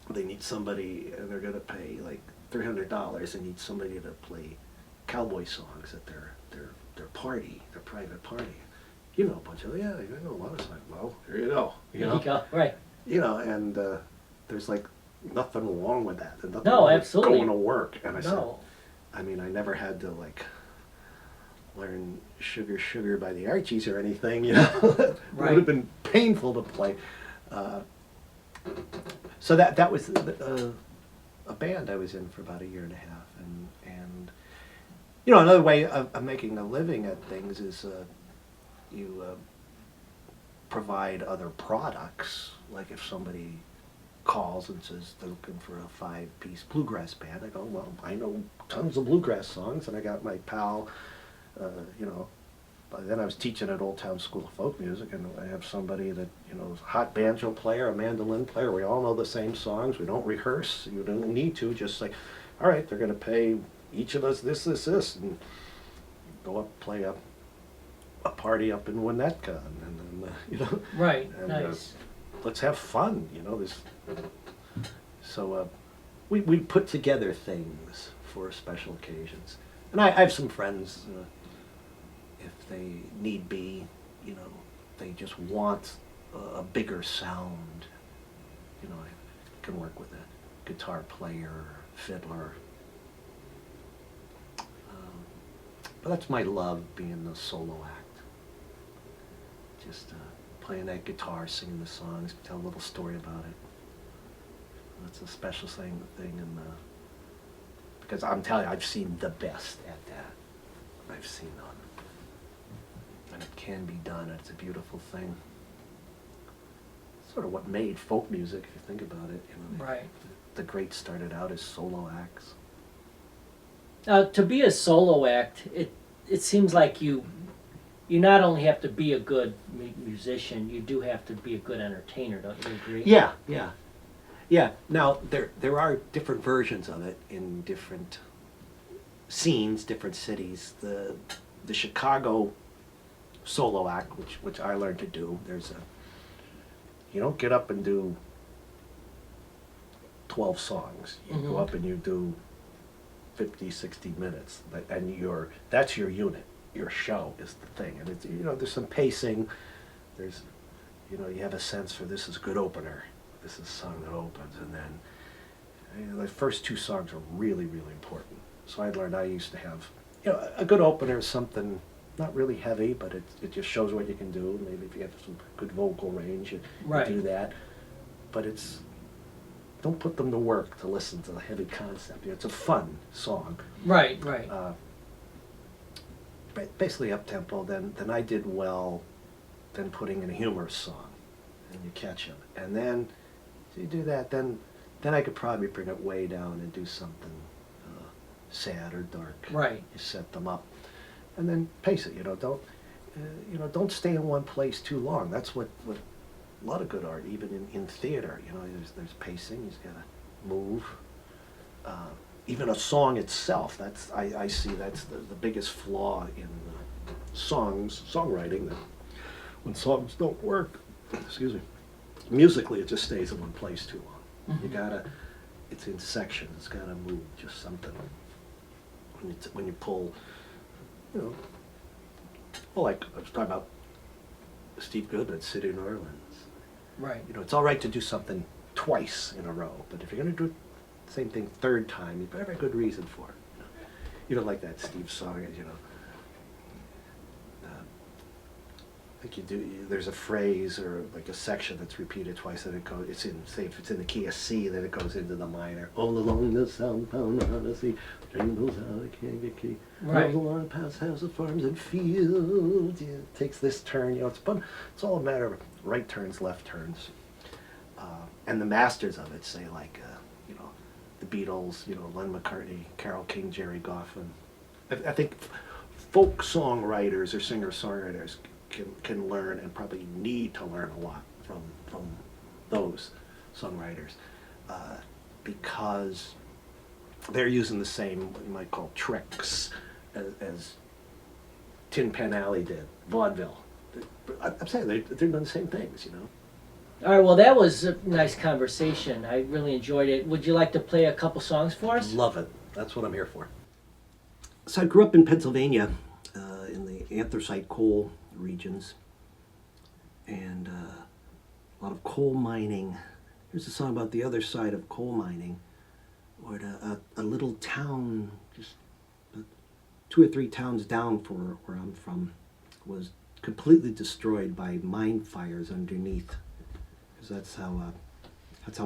they need somebody, and they're going to pay like $300. They need somebody to play cowboy songs at their party, their private party. You know a bunch of, yeah, I know a lot of songs. Well, here you go. There you go. Right. You know, and there's like nothing wrong with that. There's nothing No, wrong with absolutely. going to work. And I said, No. I mean, I never had to like learn Sugar Sugar by the Archies or anything, you know. It Right. would have been painful to play. So that was a band I was in for about 1.5 years, and you know, another way of making a living at things is you provide other products. Like if somebody calls and says they're looking for a 5-piece bluegrass band, I go, well, I know tons of bluegrass songs, and I got my pal, you know. By then I was teaching at Old Town School of Folk Music, and I have somebody that, you know, is a hot banjo player, a mandolin player. We all know the same songs. We don't rehearse. You don't need to. Just like, all right, they're going to pay each of us this, and go up, play a party up in Winnetka, and then, you know. Right. And, Nice. Let's have fun, you know. So we put together things for special occasions. And I have some friends, if they need be, you know, they just want a bigger sound, you know, I can work with a guitar player, fiddler. But that's my love, being the solo act. Just playing that guitar, singing the songs, tell a little story about it. That's a special thing, because I'm telling you, I've seen the best at that. I've seen them. And it can be done. It's a beautiful thing. Sort of what made folk music, if you think about it. You know, Right. The greats started out as solo acts. To be a solo act, it seems like you not only have to be a good musician, you do have to be a good entertainer. Don't you agree? Yeah. Now there are different versions of it in different scenes, different cities. The Chicago solo act, which I learned to do. You don't get up and do 12 songs. You go up and you do 50, 60 minutes, and that's your unit. Your show is the thing, and it's, you know, there's some pacing. There's, you know, you have a sense for this is a good opener. This is a song that opens, and then, you know, the first 2 songs are really, really important. So I learned I used to have, a good opener is something not really heavy, but it just shows what you can do. Maybe if you have some good vocal range, you Right. do that. But don't put them to work to listen to the heavy concept. It's a fun song. Right. Basically up tempo. Then I did well. Then putting in a humorous song, and you catch them. And then if you do that, then I could probably bring it way down and do something sad or dark. Right. You set them up, and then pace it. Don't stay in one place too long. That's what a lot of good art, even in theater. There's pacing. You've got to move. Even a song itself. I see that's the biggest flaw in songwriting. That when songs don't work, excuse me, musically it just stays in one place too long. Mm-hmm. It's in sections. It's gotta move. Just something. When you pull, well, like I was talking about Steve Goodman, City of New Orleans. Right. It's all right to do something twice in a row, but if you're gonna do the same thing third time, you better have a good reason for it. You don't like that Steve song, I think there's a phrase or like a section that's repeated twice, that say if it's in the key of C, then it goes into the minor. All along the southbound Odyssey, train goes out, I can't get key. Right. All along past houses, farms, and fields. It takes this turn. It's fun. It's all a matter of right turns, left turns. And the masters of it say like, the Beatles, Len McCartney, Carole King, Jerry Goffin. I think folk songwriters or singer-songwriters can learn, and probably need to learn a lot from those songwriters, because they're using the same, what you might call, tricks as Tin Pan Alley did, vaudeville. I'm saying they're doing the same things, All right, well, that was a nice conversation. I really enjoyed it. Would you like to play a couple songs for us? Love it. That's what I'm here for. So I grew up in Pennsylvania, in the anthracite coal regions, and a lot of coal mining. Here's a song about the other side of coal mining, where a little town, just 2 or 3 towns down from where I'm from, was completely destroyed by mine fires underneath. Because that's how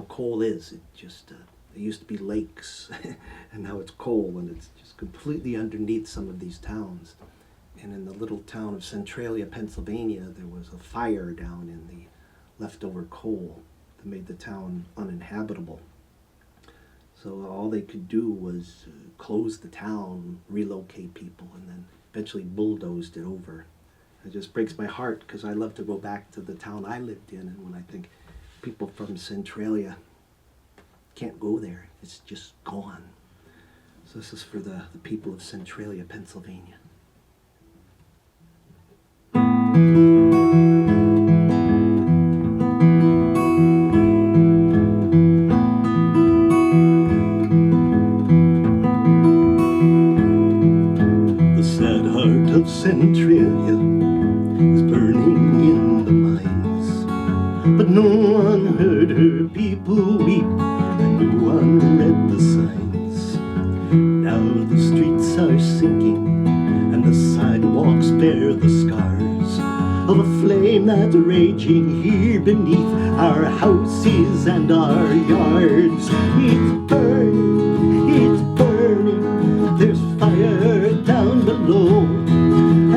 coal is. It just it used to be lakes, and now it's coal, and it's just completely underneath some of these towns. And in the little town of Centralia, Pennsylvania, there was a fire down in the leftover coal that made the town uninhabitable. So all they could do was close the town, relocate people, and then eventually bulldozed it over. It just breaks my heart, because I love to go back to the town I lived in, and when I think people from Centralia can't go there, it's just gone. So this is for the people of Centralia, Pennsylvania. The sad heart of Centralia is burning in the mines, but no one heard her people weep, and no one read the signs. Now the streets are sinking, and the sidewalks bear the scars of a flame that's raging here beneath our houses and our yards. It's burning, there's fire down below,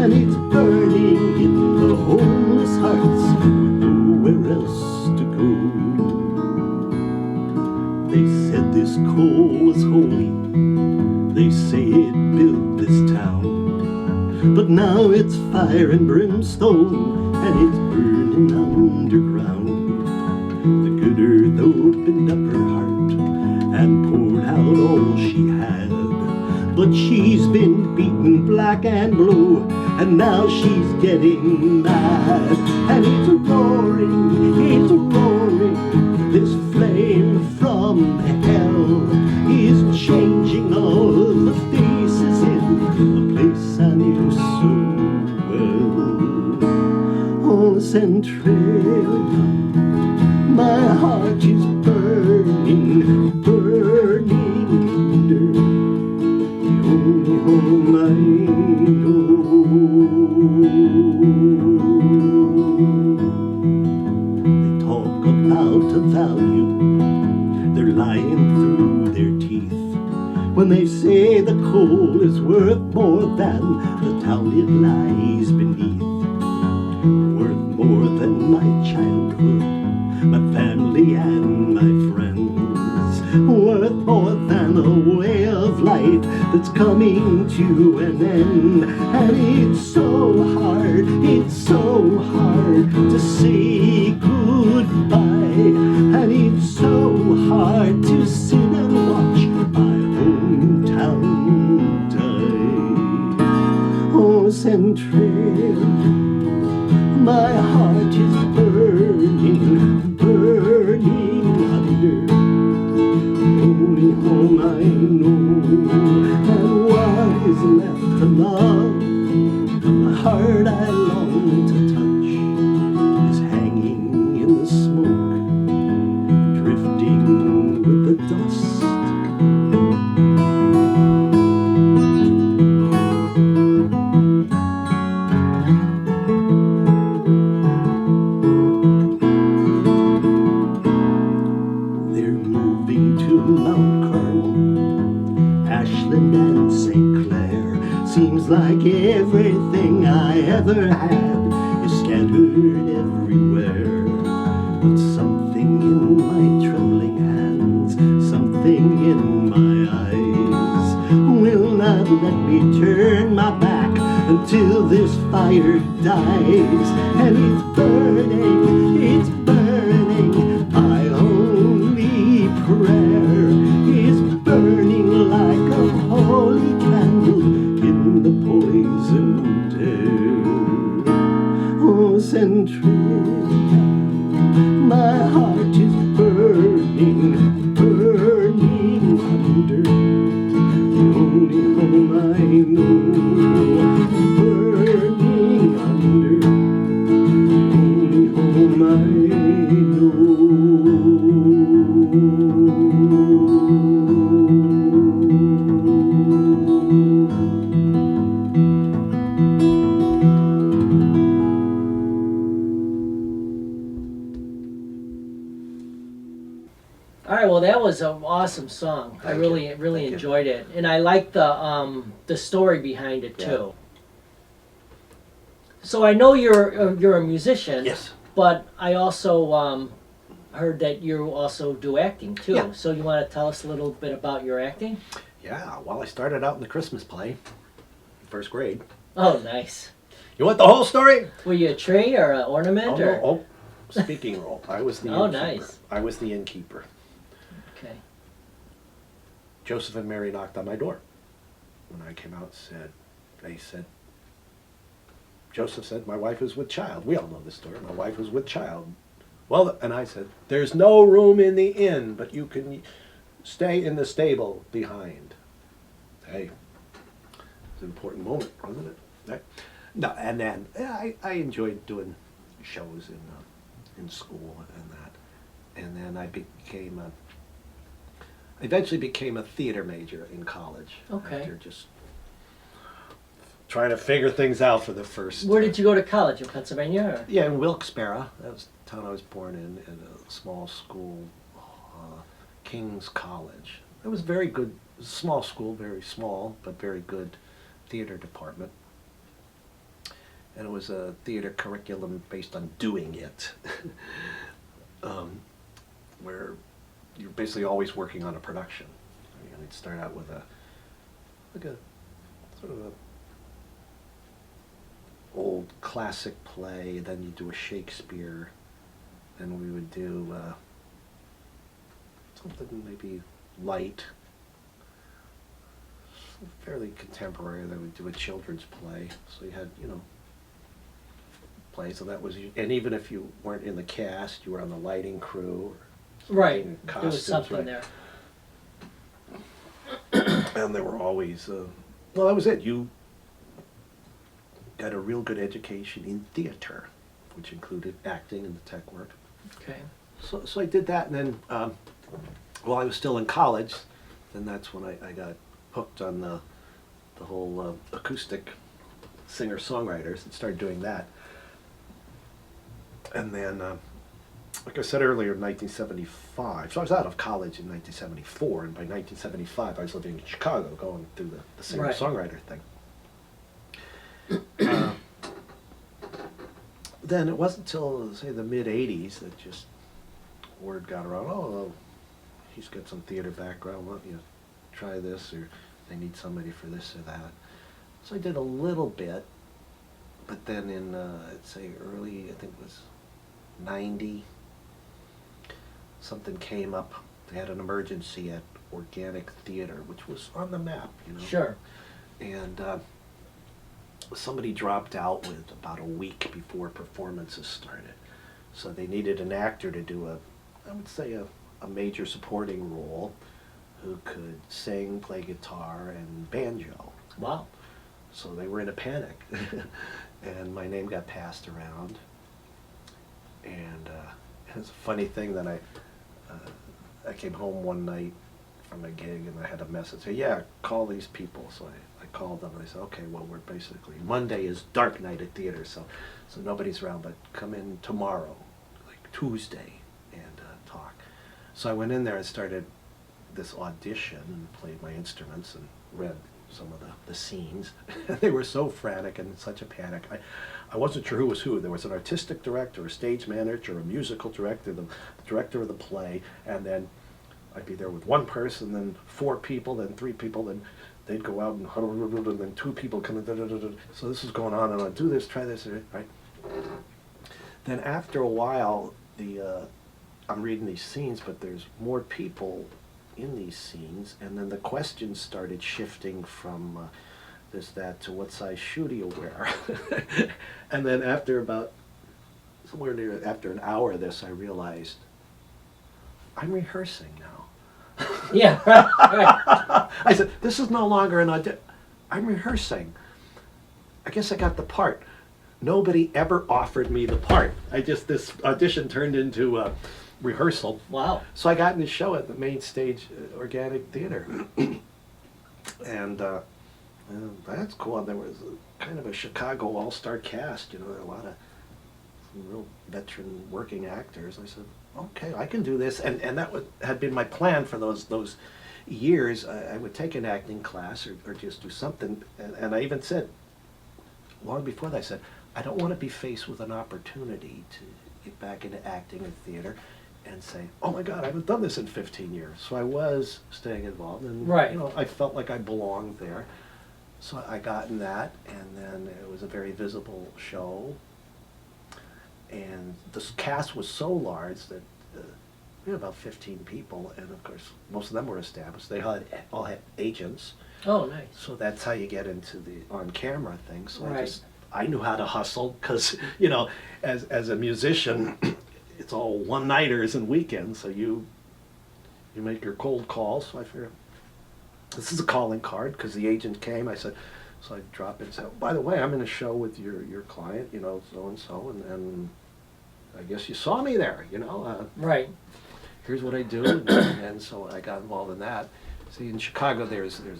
and it's burning in the homeless hearts with nowhere else to go. They said this coal was holy, they say it built this town, but now it's fire and brimstone, and it's burning underground. The good earth opened up her heart and poured out all she had, but she's been beaten black and blue, and now she's getting mad. And it's roaring, this flame from hell is changing all the faces in a place I knew so well. Oh, Centralia, my heart is burning, burning under the town it lies beneath. Worth more than my childhood, my family and my friends. Worth more than a way of life that's coming to an end. And it's so hard to say goodbye. And it's so hard to sit and watch my hometown die. Oh, Central, my heart is burning, burning under. Only home I know, and what is left to love, the heart I long to touch is hanging in the smoke, drifting with the dust. They're moving to Mount Carmel, Ashland and St. Clair. Seems like everything I ever had is scattered everywhere. But something in my trembling hands, something in my eyes, will not let me turn my back until this fire dies. And it's burning, it's burning. My only prayer is burning like a holy candle in the poisoned air. Oh, Centralia, my heart is burning, burning under. The only home I know, burning under. The only home I know. All right, well, that was an awesome song. I Thank really, you. really Thank you. enjoyed it, and I like the story behind it Yeah. too. So I know you're a musician. Yes. But I also heard that you also do acting too. Yeah. So you want to tell us a little bit about your acting? Yeah, well, I started out in the Christmas play, first grade. Oh, nice. You want the whole story? Were you a tree or an ornament Oh, or? no. Oh, speaking role. I was the Oh, innkeeper. nice. I was the innkeeper. Okay. Joseph and Mary knocked on my door. When I came out, Joseph said, my wife is with child. We all know this story. My wife was with child. Well, and I said, there's no room in the inn, but you can stay in the stable behind. Hey, it's an important moment, wasn't it? Right? No, and then I enjoyed doing shows in school and that. And then I eventually became a theater major in college. Okay. After just trying to figure things out for the first. Where did you go to college, in Pennsylvania? Or? Yeah, in Wilkes-Barre. That was the town I was born in a small school, King's College. It was very good, small school, very small, but very good theater department. And it was a theater curriculum based on doing it, where you're basically always working on a production. You know, you'd start out with a sort of a old classic play, then you do a Shakespeare, then we would do something maybe light, fairly contemporary, then we'd do a children's play. So you had, play, so that was, and even if you weren't in the cast, you were on the lighting crew. Or Right. costumes, There was something right. there. And there were always, well, that was it. You got a real good education in theater, which included acting and the tech work. Okay. So I did that, and then while I was still in college, then that's when I got hooked on the whole acoustic singer-songwriters and started doing that. And then, like I said earlier, in 1975, so I was out of college in 1974, and by 1975 I was living in Chicago, going through the singer-songwriter thing. uh, then it wasn't until, say, the mid-'80s that just word got around, oh, well, he's got some theater background, why don't you try this, or they need somebody for this or that. So I did a little bit, but then in, I'd say early, I think it was 90, something came up. They had an emergency at Organic Theater, which was on the map, you know. Sure. And somebody dropped out with about a week before performances started. So they needed an actor to do I would say a major supporting role who could sing, play guitar, and banjo. Wow. So they were in a panic. And my name got passed around. And it's a funny thing that I came home one night from a gig and I had a message say, yeah, call these people. So I called them and I said, okay, well, we're basically, Monday is dark night at theater, so nobody's around, but come in tomorrow, like Tuesday, and talk. So I went in there and started this audition and played my instruments and read some of the scenes. They were so frantic and in such a panic. I wasn't sure who was who. There was an artistic director, a stage manager, a musical director, the director of the play, and then I'd be there with one person, then 4 people, then 3 people, then they'd go out and then 2 people come in. So this is going on and on. Do this, try this, right? Then after a while, I'm reading these scenes, but there's more people in these scenes, and then the questions started shifting from this, that, to what size shoe do you wear? And then after about, somewhere near, after an hour of this, I realized, I'm rehearsing now. Yeah, right. I said, this is no longer an audition. I'm rehearsing. I guess I got the part. Nobody ever offered me the part. This audition turned into a rehearsal. Wow. So I got in the show at the main stage, Organic Theater. And that's cool. And there was kind of a Chicago all-star cast, you know, a lot of some real veteran working actors. I said, okay, I can do this. And that had been my plan for those years. I would take an acting class or just do something. And I even said, long before that, I said, I don't want to be faced with an opportunity to get back into acting and theater and say, oh my God, I haven't done this in 15 years. So I was staying involved, and Right. you know, I felt like I belonged there. So I got in that, and then it was a very visible show. And the cast was so large that we had about 15 people, and of course, most of them were established. They all had agents. Oh, nice. So that's how you get into the on-camera thing. So Right. I knew how to hustle, because, you know, as a musician, it's all one-nighters and weekends, so you make your cold calls. So I figured, this is a calling card, because the agent came. I said, so I dropped in and said, by the way, I'm in a show with your client, you know, so-and-so, and I guess you saw me there, you know. Right. Here's what I do, and so I got involved in that. See, in Chicago, there's a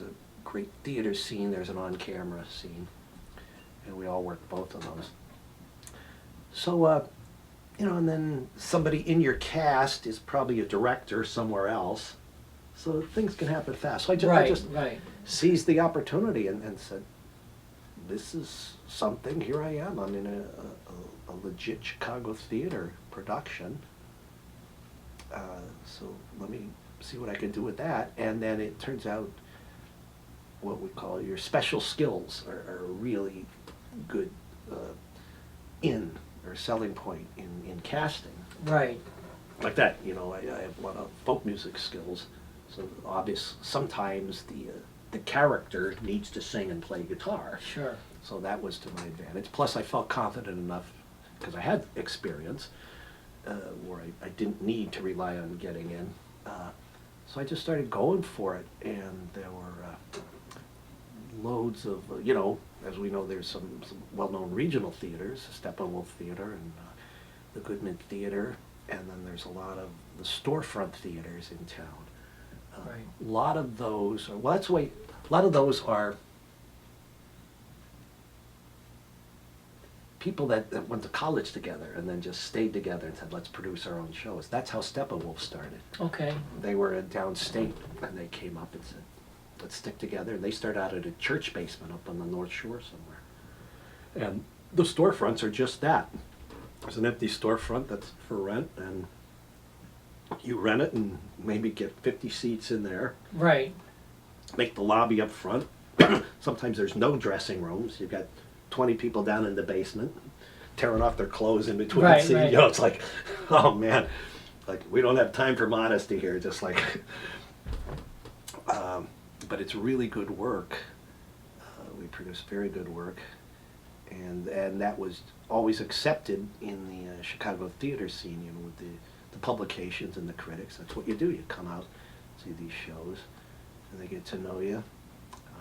great theater scene, there's an on-camera scene, and we all work both of those. So, you know, and then somebody in your cast is probably a director somewhere else, so things can happen fast. So I just Right. seized the opportunity and said, this is something, here I am, I'm in a legit Chicago theater production. So let me see what I can do with that. And then it turns out what we call your special skills are a really good or selling point in casting. Right. Like that, you know, I have a lot of folk music skills. So obvious, sometimes the character needs to sing and play guitar. Sure. So that was to my advantage. Plus I felt confident enough, because I had experience, where I didn't need to rely on getting in. So I just started going for it, and there were loads of, you know, as we know, there's some well-known regional theaters, Steppenwolf Theater and the Goodman Theater, and then there's a lot of the storefront theaters in town. Right. A lot of those are, well, that's the way, a lot of those are people that went to college together and then just stayed together and said, let's produce our own shows. That's how Steppenwolf started. Okay. They were in downstate, and they came up and said, let's stick together. And they started out at a church basement up on the North Shore somewhere. And the storefronts are just that. There's an empty storefront that's for rent, and you rent it and maybe get 50 seats in there. Right. Make the lobby up front. Sometimes there's no dressing rooms. You've got 20 people down in the basement tearing off their clothes in between Right, seats. right. You know, it's like, oh man, like we don't have time for modesty here. Just like, but it's really good work. We produce very good work, and that was always accepted in the Chicago theater scene. You know, with the publications and the critics. That's what you do. You come out, see these shows, and they get to know you.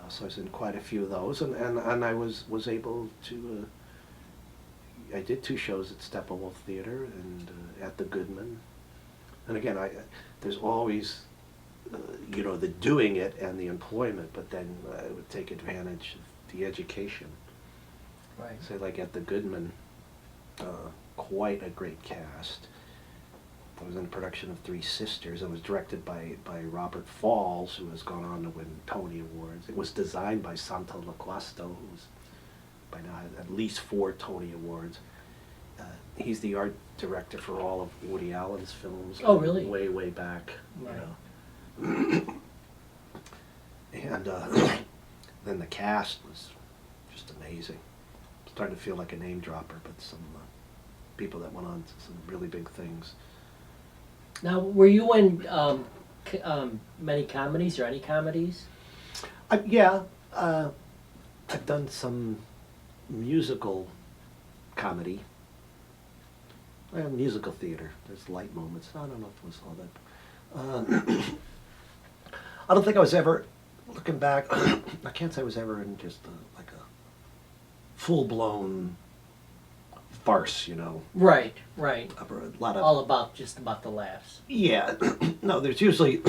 So I was in quite a few of those, and I was able to. I did 2 shows at Steppenwolf Theater and at the Goodman. And again, there's always, you know, the doing it and the employment, but then I would take advantage of the education. Right. Say like at the Goodman, quite a great cast. I was in a production of Three Sisters. It was directed by Robert Falls, who has gone on to win Tony Awards. It was designed by Santo Loquasto, who's by now had at least 4 Tony Awards. He's the art director for all of Woody Allen's films. Oh, really? Way, way back. Right. You know. And then the cast was just amazing. Starting to feel like a name dropper, but some people that went on to some really big things. Now, were you in many comedies or any comedies? Yeah, I've done some musical comedy. Well, musical theater. There's light moments. I don't know if it was all that. I don't think I was ever, looking back, I can't say I was ever in just like a full-blown farce, you know. Right, right. A lot of All about just about the laughs. Yeah, no, there's usually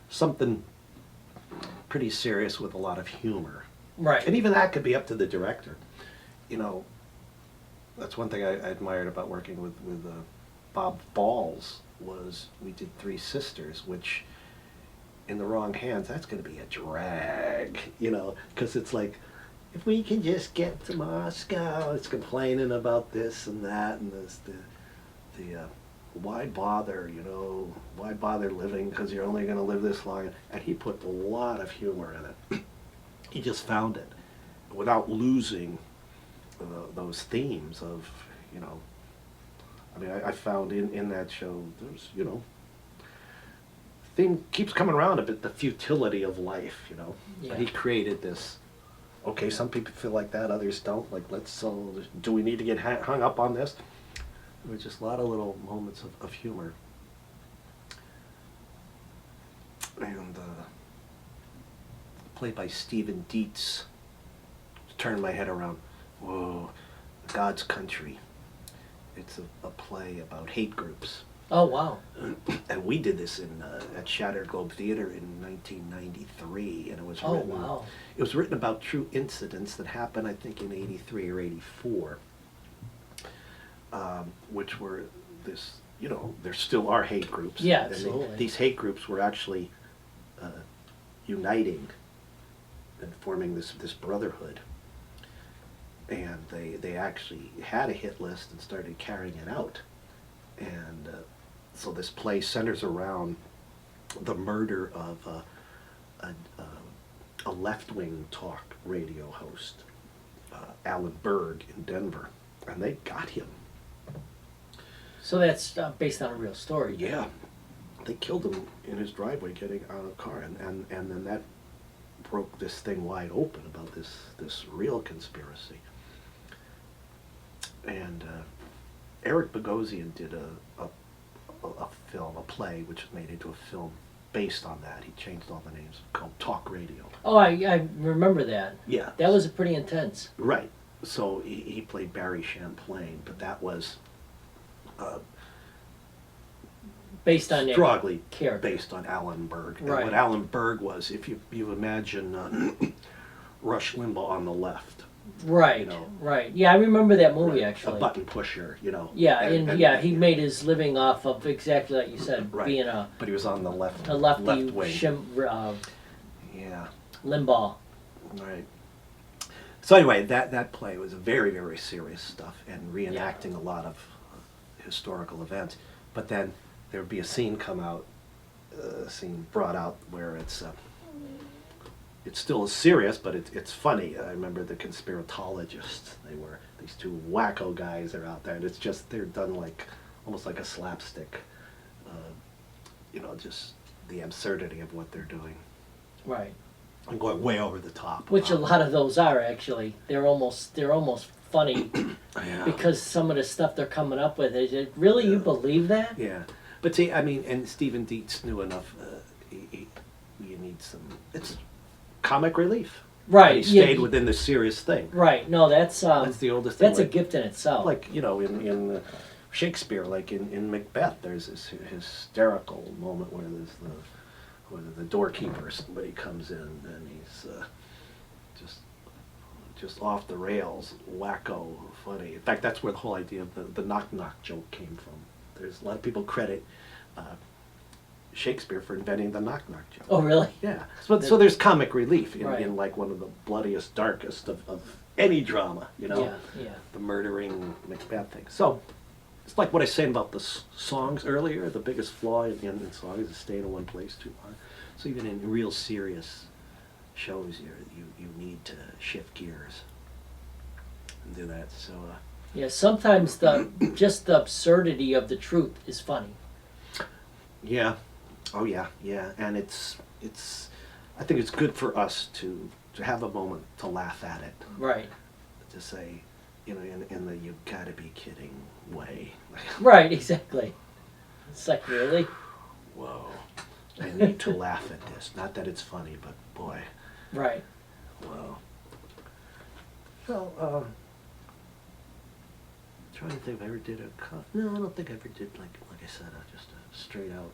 something pretty serious with a lot of humor. Right. And even that could be up to the director. You know, that's one thing I admired about working with Bob Falls was we did Three Sisters, which in the wrong hands, that's going to be a drag, you know, because it's like, if we can just get to Moscow, it's complaining about this and that, and this, why bother, you know, why bother living, because you're only going to live this long. And he put a lot of humor in it. He just found it without losing those themes of, you know, I mean, I found in that show, there's, you know, theme keeps coming around a bit, the futility of life, you know. Yeah. He created this, okay, some people feel like that, others don't, like, do we need to get hung up on this? There were just a lot of little moments of humor. And played by Stephen Dietz, turned my head around. Whoa, God's Country. It's a play about hate groups. Oh, wow. And we did this at Shattered Globe Theater in 1993, and it was Oh, written. wow. It was written about true incidents that happened, I think, in '83 or '84, which were this. You know, there still are hate groups. Yeah, and absolutely. these hate groups were actually uniting and forming this brotherhood. And they actually had a hit list and started carrying it out. And so this play centers around the murder of a left-wing talk radio host, Alan Berg in Denver, and they got him. So that's based on a real story. Yeah, they killed him in his driveway getting out of a car, and then that broke this thing wide open about this real conspiracy. And Eric Bogosian did a film, a play, which was made into a film based on that. He changed all the names, called Talk Radio. Oh, I remember that. Yeah. That was pretty intense. Right. So he played Barry Champlain, but that was Based on that strongly character. based on Alan Berg. And Right. what Alan Berg was, if you imagine Rush Limbaugh on the left, Right, you know. right. Yeah, I remember that movie right, actually. a button pusher, you know. Yeah, and he made his living off of exactly like you said, Right. being a But he was on the left lefty wing. Limbaugh. Yeah, Limbaugh. right. So anyway, that play was very, very serious stuff and reenacting a lot of historical events. But then there would be a scene come out, a scene brought out where it's still serious, but it's funny. I remember the conspiratologists. They were these two wacko guys are out there, and it's just they're done like almost like a slapstick. Just the absurdity of what they're doing. Right. And going way over the top. Which a lot of those are actually. They're almost funny Yeah. because some of the stuff they're coming up with. Is it really you believe that? Yeah, but see, I mean, and Stephen Dietz knew enough. You need some. It's comic relief. Right. And he stayed within the serious thing. Right. No, that's the oldest thing. that's a gift in itself. Like in Shakespeare, like in Macbeth, there's this hysterical moment where there's the doorkeeper, somebody comes in and he's just off the rails, wacko, funny. In fact, that's where the whole idea of the knock knock joke came from. There's a lot of people credit Shakespeare for inventing the knock knock joke. Oh, really? Yeah. So there's comic relief Right. in like one of the bloodiest, darkest of any drama, Yeah. the murdering Macbeth thing. So it's like what I was saying about the songs earlier. The biggest flaw in songs is staying in one place too long. So even in real serious shows, you need to shift gears and do that. So Yeah. Sometimes just the absurdity of the truth is funny. yeah, oh yeah, and it's I think it's good for us to have a moment to laugh at it. Right. To say, in the you gotta be kidding way. Right. Exactly. It's like, really? Whoa. I need to laugh at this. Not that it's funny, but boy. Right. Whoa. So, trying to think if I ever did no, I don't think I ever did, like I said, just a straight out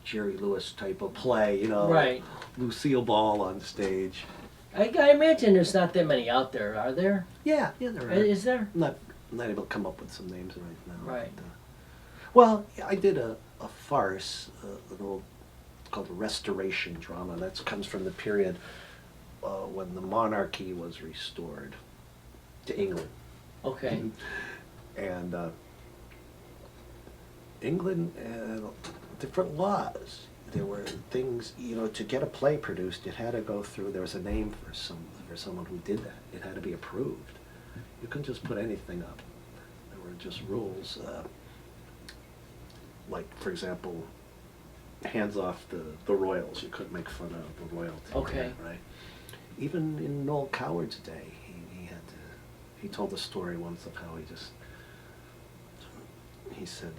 Jerry Lewis type of play, Right. Lucille Ball on stage. I imagine there's not that many out there, are there? Yeah, there are. Is there? I'm not able to come up with some names right now. Right. But, well, I did a farce, it's called a restoration drama. That comes from the period when the monarchy was restored to England. Okay. And England had different laws. There were things, to get a play produced, it had to go through. There was a name for someone who did that. It had to be approved. You couldn't just put anything up. There were just rules. Like, for example, hands off the royals. You couldn't make fun of the royalty. Okay. Right. Even in Noel Coward's day, he told a story once of how he said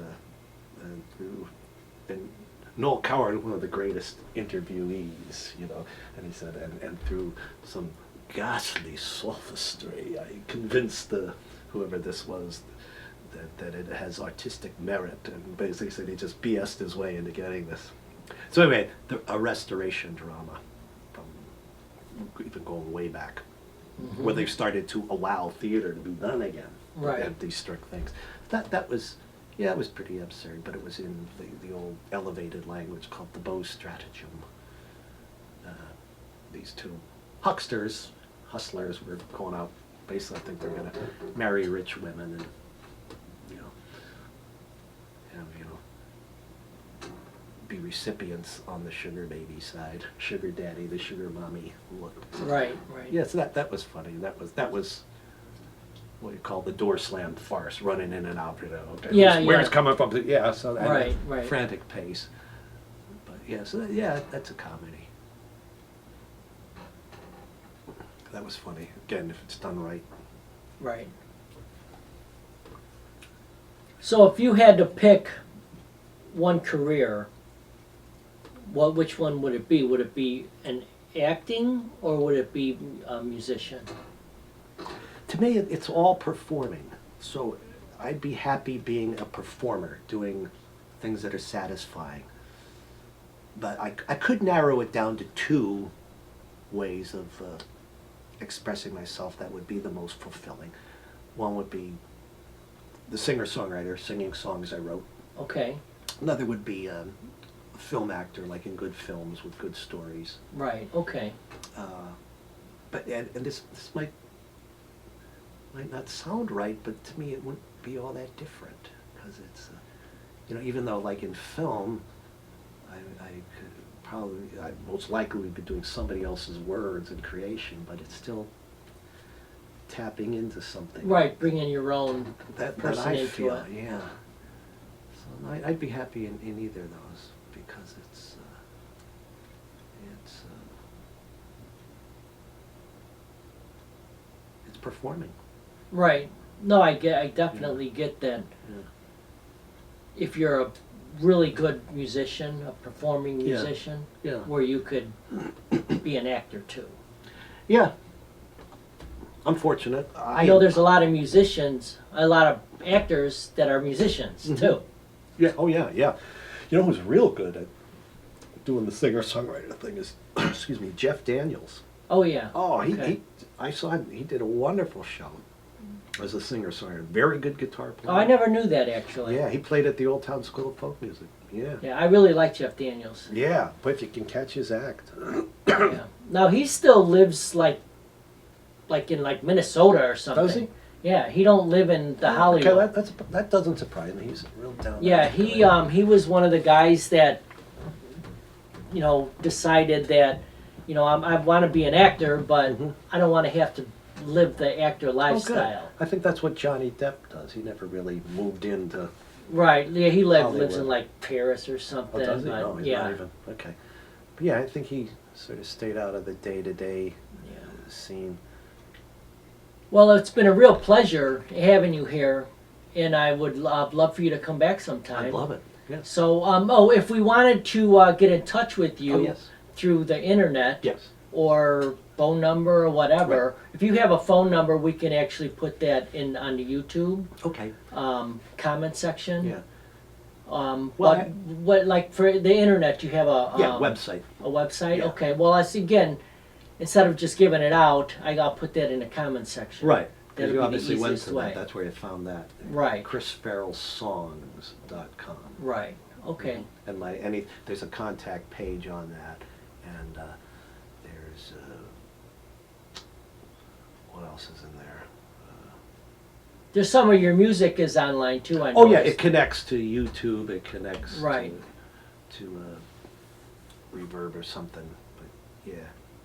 and Noel Coward, one of the greatest interviewees, and he said, and through some ghastly sophistry, I convinced whoever this was that it has artistic merit, and basically said he just BS'd his way into getting this. So anyway, a restoration drama, from even going way back, where they started to allow theater to be done again. Right. At these strict things. That was. Yeah, it was pretty absurd, but it was in the old elevated language called the Beaux stratagem. These two hustlers were going out. Basically, I think they're going to marry rich women and, be recipients on the sugar baby side, sugar daddy, the sugar mommy look. Right. Yeah, so that was funny. That was what you call the door slam farce, running in and out, okay, Yeah, where yeah. it's coming from, so at Right, a right. frantic pace. But that's a comedy. That was funny, again, if it's done right. Right. So if you had to pick one career, which one would it be? Would it be an acting or would it be a musician? To me, it's all performing. So I'd be happy being a performer, doing things that are satisfying. But I could narrow it down to two ways of expressing myself that would be the most fulfilling. One would be the singer-songwriter, singing songs I wrote. Okay. Another would be film actor, like in good films with good stories. Right. Okay. But this might not sound right, but to me it wouldn't be all that different, because it's even though like in film, I could probably most likely would be doing somebody else's words and creation, but it's still tapping into something. Right. Bring in your own That person I into feel, it. yeah. So I'd be happy in either of those, because it's performing. Right. No, I definitely get that. Yeah. If you're a really good musician, a performing Yeah. musician, Yeah. where you could be an actor too. Yeah. I'm fortunate. I know there's a lot of musicians, a lot of actors that are musicians Mhm. too. Yeah. Oh yeah. Yeah. You know who's real good at doing the singer-songwriter thing is, excuse me, Jeff Daniels. Oh yeah. Oh, Okay. I saw him. He did a wonderful show as a singer-songwriter. Very good guitar player. Oh, I never knew that actually. Yeah, he played at the Old Town School of Folk Music. Yeah. Yeah, I really like Jeff Daniels. Yeah, but if you can catch his act. Yeah. Now he still lives like in like Minnesota or something. Does he? Yeah, he don't live in the Hollywood. Okay, that doesn't surprise me. He's real down. Yeah, he was one of the guys that decided that I want to be an actor, but Mhm. I don't want to have to live the actor Oh, good. lifestyle. I think that's what Johnny Depp does. He never really moved into. Right. Yeah, he lives in Hollywood. like Paris or something. Oh, does he? But, No, he's yeah. not even. Okay. But yeah, I think he sort of stayed out of the day-to-day Yeah. scene. Well, it's been a real pleasure having you here, and I would love for you to come back sometime. I love it. Yes. So, if we wanted to get in touch with you Oh, yes. through the internet Yes. or phone number or whatever, if you have a phone number, we can actually put that in on the YouTube Okay. comment section. Yeah. Well, Well, what like for the internet, you have a website. a website. Yeah. Okay. Well, again, instead of just giving it out, I'll put that in the comment section. Right. That'd Because be you the obviously went easiest to way. that. That's where you found that. Right. ChrisFarrellSongs.com. Right. Okay. And there's a contact page on that, and there's what else is in there? There's some of your music is online too. I Oh yeah, noticed. it connects to YouTube. It connects Right. to Reverb or something. But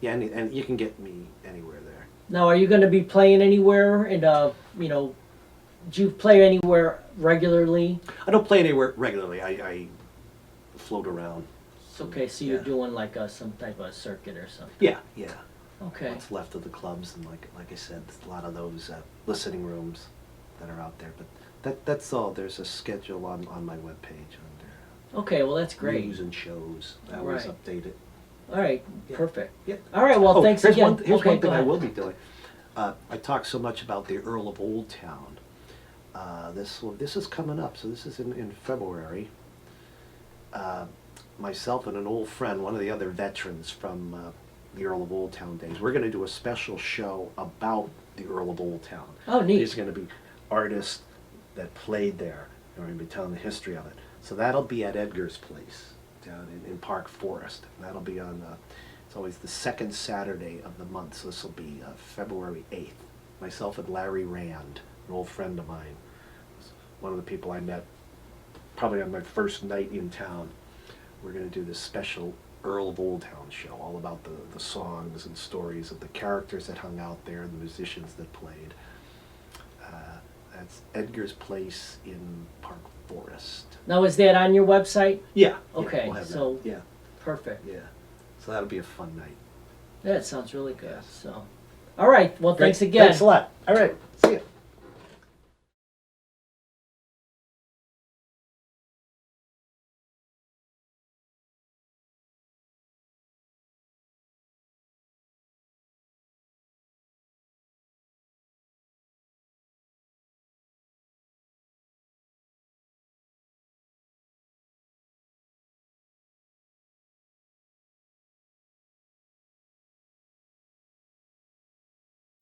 yeah, and you can get me anywhere there. Now, are you going to be playing anywhere? And do you play anywhere regularly? I don't play anywhere regularly. I float around. Okay, so you're Yeah. doing like some type of circuit or something. Yeah, yeah. Okay. What's left of the clubs, and like I said, there's a lot of those listening rooms that are out there. But that's all. There's a schedule on my webpage under Okay, well that's great. news and shows. I always Right. update it. All right, Yeah. Perfect. Yeah. All right, well thanks here's again. Here's okay, one go thing I ahead. will be doing. I talk so much about the Earl of Old Town. This is coming up, so this is in February. Myself and an old friend, one of the other veterans from the Earl of Old Town days, we're going to do a special show about the Earl of Old Town. Oh, neat. There's going to be artists that played there, and we're going to be telling the history of it. So that'll be at Edgar's Place down in Park Forest. And that'll be on, it's always the second Saturday of the month, so this will be February 8th. Myself and Larry Rand, an old friend of mine, one of the people I met probably on my first night in town. We're going to do this special Earl of Old Town show, all about the songs and stories of the characters that hung out there and the musicians that played. That's Edgar's Place in Park Forest. Now is that on your website? Yeah. Okay, we'll have so- that. Yeah, Perfect. yeah. So that'll be a fun night. That sounds really good. Yes. So, all right. Well, Great. thanks again. Thanks a lot. All right.